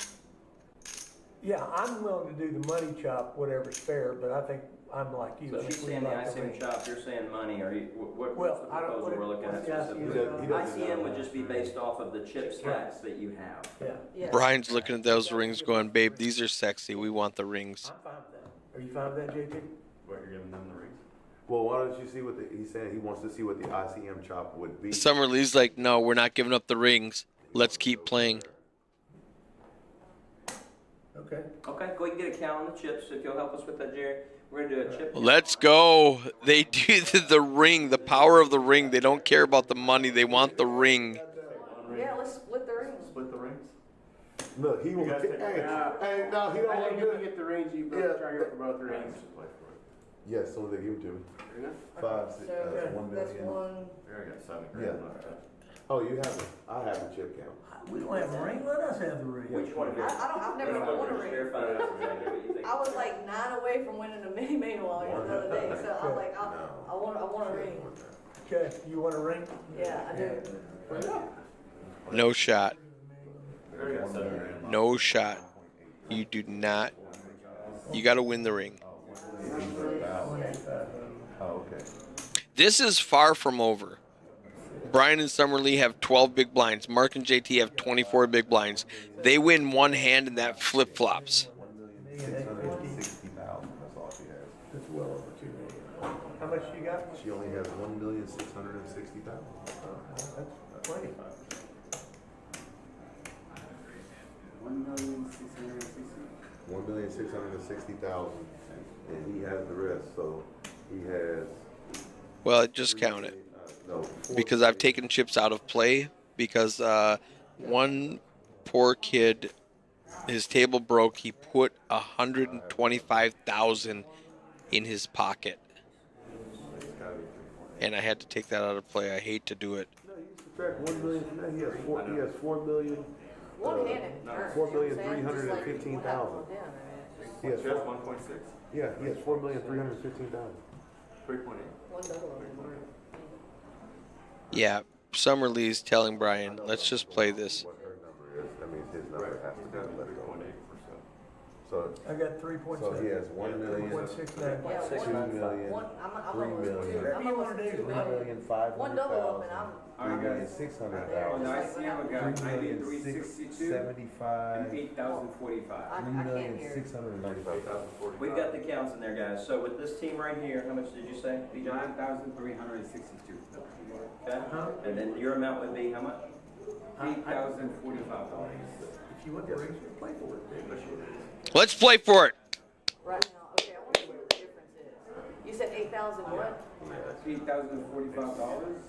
Yeah, I'm willing to do the money chop, whatever's fair, but I think I'm like you. So I she's think we saying the like ICM ring. chop, you're saying money, are you, what's Well, the I don't- proposal we're looking at what's the ICM? specifically? He doesn't ICM know. would just be based off of the chip stacks that you have. Yeah, Yeah. Brian's looking at those rings going, babe, these are sexy. We want the rings. I'm fine with that. Are you fine with that, JT? What, you're giving them the rings? Well, why don't you see what he's saying? He wants to see what the ICM chop would be. Summer Lee's like, no, we're not giving up the rings. Let's keep playing. Okay. Okay, go ahead and get a count on the chips, if you'll help us with that, Jerry. We're gonna do a chip. Let's go. They do the ring, the power of the ring. They don't care about the money. They want the ring. Yeah, let's split the rings. Split the rings? Look, he wants. guys take- Hey, no, he don't I want think to if we get the range, you both try to go for both rings. Yes, as soon as they give them to me. Fair enough. 5, 6, So 1 that's million. one. Here, I got 7 Yeah. grand left. Oh, you have it. I have the chip count. We don't have the ring, let us have the ring. Which one of you? I've never won a ring. Verify that's exactly what you think. I was like 9 away from winning a mini main while the other day, so I'm like, I want a ring. Okay, you want a ring? Yeah, I do. No shot. Here, I got 7 grand. No shot. You do not. You got to win the ring. Oh, okay. This is far from over. Brian and Summer Lee have 12 big blinds. Mark and JT have 24 big blinds. They win one hand and that flip-flops. 1,660,000. That's all she has. That's well over 2 million. How much you got? She only has 1,660,000. That's plenty. 1,660,000, and he has the rest. So he has. Well, just count it. No. Because I've taken chips out of play because one poor kid, his table broke. He put 125,000 in his pocket, and I had to take that out of play. I hate to do it. No, you subtract 1 million from that. He has 4 million. One hand in turn. 4,315,000. He has She has 1.6. Yeah, he has 4,315,000. 3.8. One double. Yeah, Summer Lee's telling Brian, let's just play this. What her number is, that means his number has to be let it go. 3.8%. So, I got 3.7. so he has 1 million, 1.69. 2 million, 3 million, Whatever you wanna do. 1 double up and 3,500,000, I'm. 3,600,000, I see him, we got 3,675, 8,045. I can't hear. 3,695,000. We've got the counts in there, guys. So with this team right here, how much did you say? 9,362. Okay. And then your amount would be how much? $8,045. If you want the rings, we'll play for it. Let's play for it. Right now, okay, I want to see what the difference is. You said 8,000 what? $8,045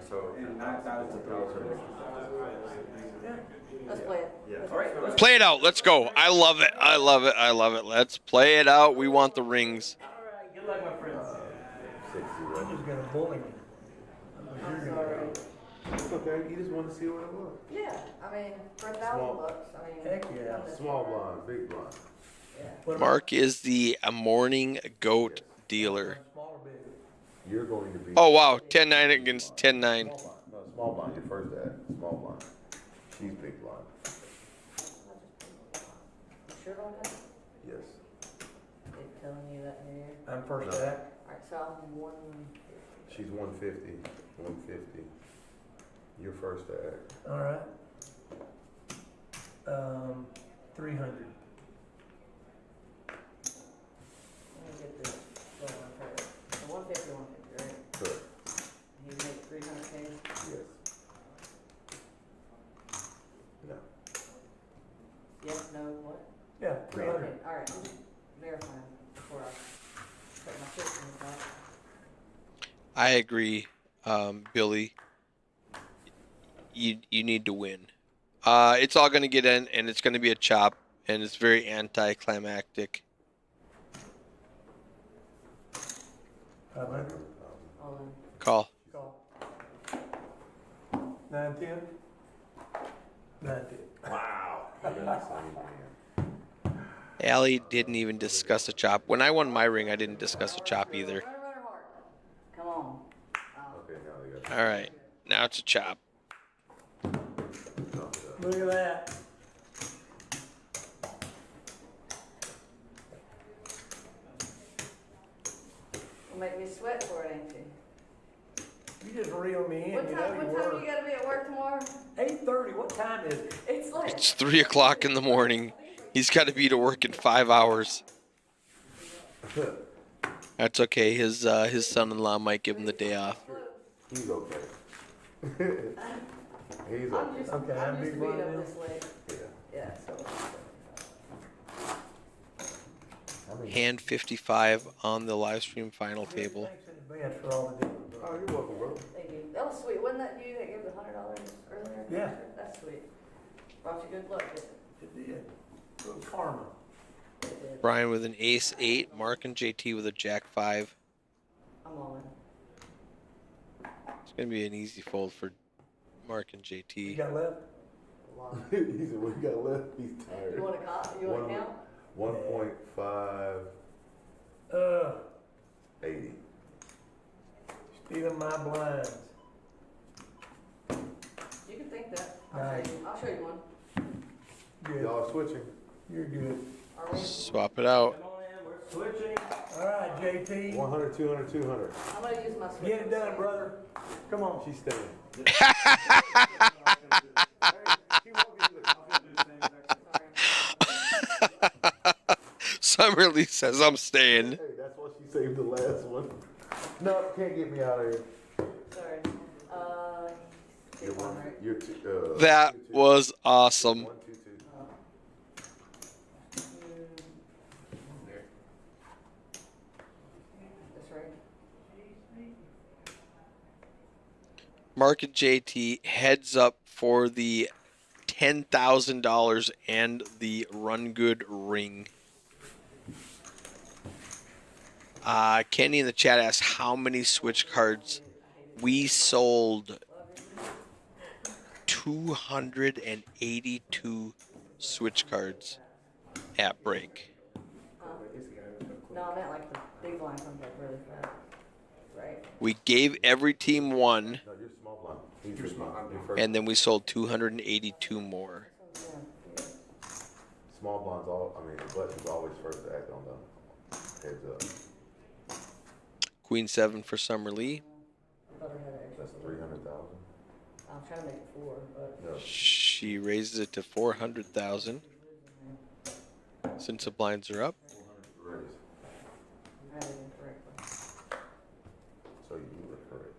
So, and 9,362. Let's play it. Yeah. All right. Let's Play it out. Let's go. I love it. I love it. I love it. Let's play it out. We want the rings. Good luck, my friends. 60, I'm right? just gonna bully me. I'm sorry. It's okay, you just want to see what it was. Yeah, I mean, for Small. $1,000, I mean. Heck yeah. come this Small far. blind, big blind. What about Mark is the morning goat dealer. small or big? You're going to be. Oh, wow. 10-9 against 10-9. Small blind. No, small blind, your first ad, small blind. She's big blind. You sure about that? Yes. They telling you that here? I'm first No. act. Alright, so I'm one. She's 150, 150. Your first ad. All right. 300. Let me get this. So 150, 150, right? Correct. You make 300K? Yes. I agree, Billy. You need to win. It's all going to get in, and it's going to be a chop, and it's very anticlimactic. 500. Call. Call. 910. 910. Wow. I got the same hand. Allie didn't even discuss a chop. When I won my ring, I didn't discuss a chop either. Come on. Okay, now they got. All right, now it's a chop. Look at that. You'll make me sweat for it, ain't you? You just reel me in. What you time, know what you time were. you gotta be at work tomorrow? 8:30. What time is it? It's like. It's 3 o'clock in the morning. He's got to be to work in 5 hours. That's okay. His son-in-law might give him the day off. He's okay. He's I'm okay. just, Okay, I'm I'm used to big being blind up this late. Yeah, so. Hand 55 on the live stream final table. Thanks in advance for all the different. Oh, you're welcome, bro. Thank you. That was sweet. Wasn't that you that gave the $100 earlier? Yeah. That's sweet. Brought you good luck, didn't it? It did. Little karma. It did. Brian with an ace 8. Mark and JT with a jack 5. I'm all in. It's going to be an easy fold for Mark and You JT. got left? He said, "What you got left?" He's tired. You wanna you wanna count? 1.5. 80. Stealing my blinds. You can think that. Nice. I'll show you one. Good. Y'all switching? You're good. Are we? Swap it out. Switching. All right, JT. 100, 200, 200. I'm gonna use my switch. Get it done, brother. Come on. She's staying. Summerlee says I'm staying. Hey, that's why she saved the last one. No, can't get me out of here. Sorry. You're one, right? you're two, That 2, 2. was awesome. 1, 2, 2. That's right. Mark and JT heads up for the $10,000 and the RunGood ring. Kenny in the chat asked how many switch cards. We sold 282 switch cards at break. No, I meant like the big blind comes up really fast. Right? We gave every team one, No, you're small blind. You're small. You're first. and then we sold 282 more. Small blinds, the button's always first to act on the heads up. Queen 7 for Summerlee. That's 300,000. I'm trying to make it 4, but. No. She raises it to 400,000 since the blinds are up. 400 raise. I had it incorrectly. So you were correct.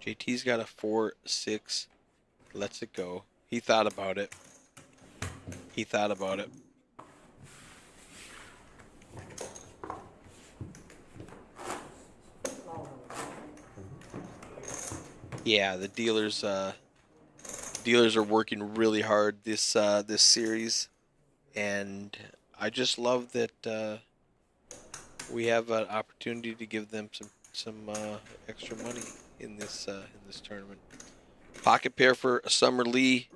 JT's got a 4-6. Lets it go. He thought about it. He thought about it. Yeah, the dealers are working really hard this series, and I just love that we have an opportunity to give them some extra money in this tournament. Pocket pair for Summerlee.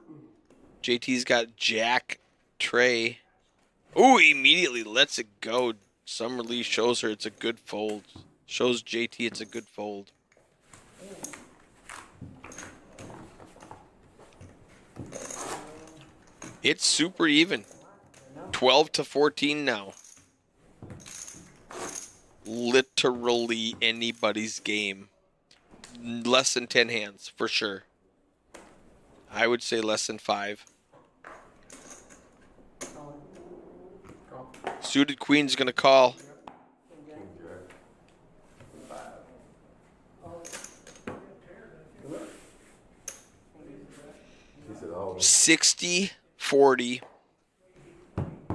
JT's got Jack Trey. Ooh, immediately lets it go. Summerlee shows her it's a good fold. Shows JT it's a good fold. It's super even. 12-14 now. Literally anybody's game. Less than 10 hands, for sure. I would say less than 5. Suited Queen's going to call. 60-40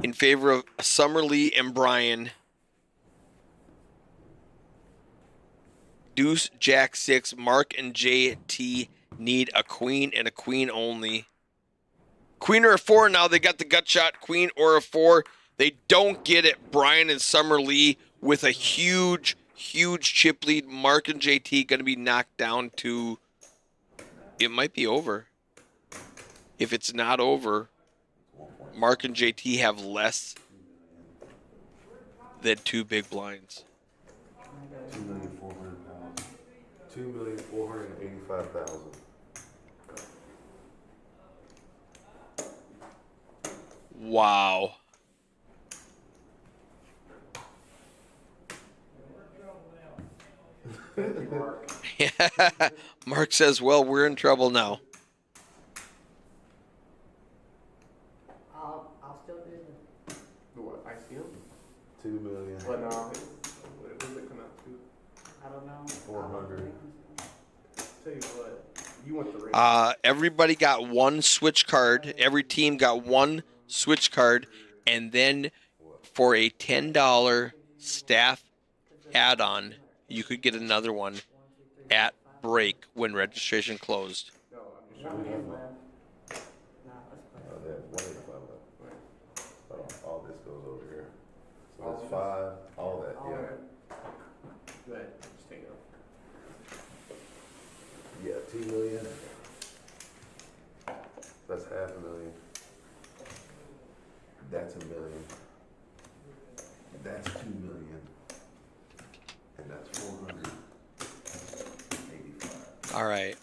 in favor of Summer Lee and Brian. Deuce, Jack, 6. Mark and JT need a queen and a queen only. Queen or a 4 now. They got the gut shot. Queen or a 4. They don't get it. Brian and Summer Lee with a huge, huge chip lead. Mark and JT going to be knocked down to, it might be over. If it's not over, Mark and JT have less than 2 big blinds. 2,400,000. 2,485,000. Wow. Mark says, well, we're in trouble now. I'll still do the. What, ICM? 2 million. But no, what does it come out to? I don't know. 400. Tell you what, you want the ring. Everybody got one switch card. Every team got one switch card. And then for a $10 staff add-on, you could get another one at break when registration closed. Oh, that 185 left. All this goes over here. So that's 5. All that, yeah. Go ahead, just take it off. Yeah, 2 million. That's $500,000. That's $1 million. That's 2 million. And that's 485. All right.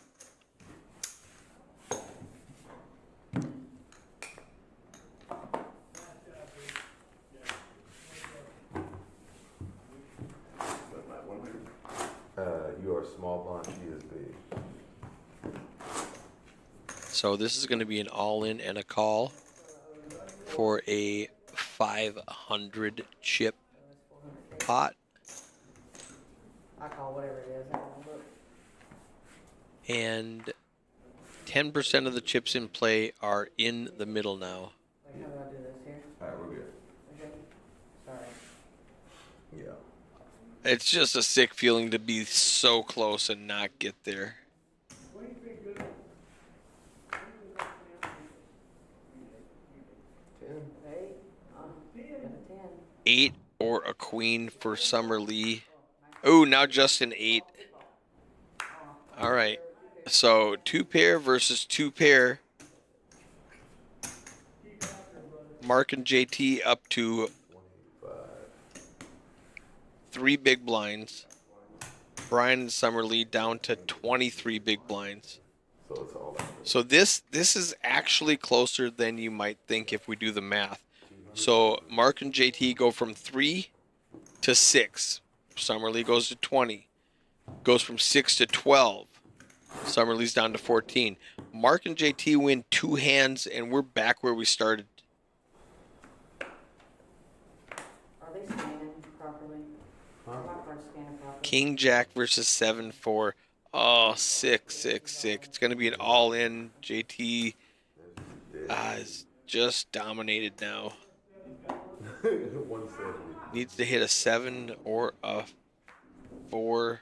You are small blind, she is big. So this is going to be an all-in and a call for a 500 chip pot. I call whatever it is. I don't look. And 10% of the chips in play are in the middle now. Like, how do I do this here? Alright, we're good. Okay. Sorry. Yeah. It's just a sick feeling to be so close and not get there. Hey, got a 10. 8 or a queen for Summer Lee. Oh, now just an 8. All right. So 2 pair versus 2 pair. Mark and JT up to 3 big blinds. Brian and Summer Lee down to 23 big blinds. So it's all that. So this is actually closer than you might think if we do the math. So Mark and JT go from 3 to 6. Summer Lee goes to 20. Goes from 6 to 12. Summer Lee's down to 14. Mark and JT win 2 hands, and we're back where we started. Are they scanning properly? Huh? My card's scanning properly. King Jack versus 7-4. Oh, 6-6-6. It's going to be an all-in. JT is just dominated now. 170. Needs to hit a 7 or a 4.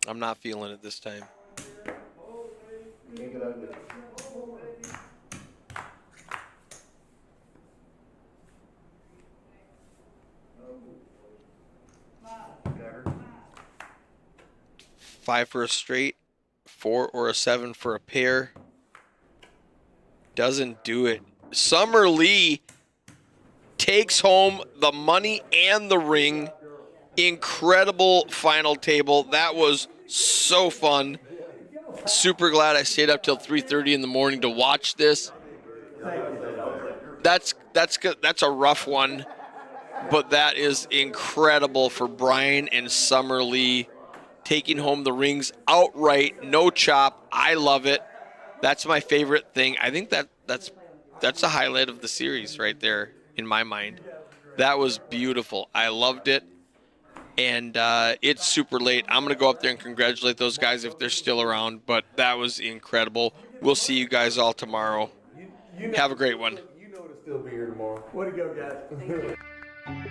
I'm not feeling it this time. Make it ugly. Whatever. 5 for a straight, 4 or a 7 for a pair. Doesn't do it. Summer Lee takes home the money and the ring. Incredible final table. That was so fun. Super glad I stayed up till 3:30 in the morning to watch this. That's a rough one, but that is incredible for Brian and Summer Lee taking home the rings outright, no chop. I love it. That's my favorite thing. I think that's a highlight of the series right there in my mind. That was beautiful. I loved it. and it's super late. I'm going to go up there and congratulate those guys if they're still around, but that was incredible. We'll see you guys all tomorrow. Have a great one. You know to still be here tomorrow. Way to go, guys.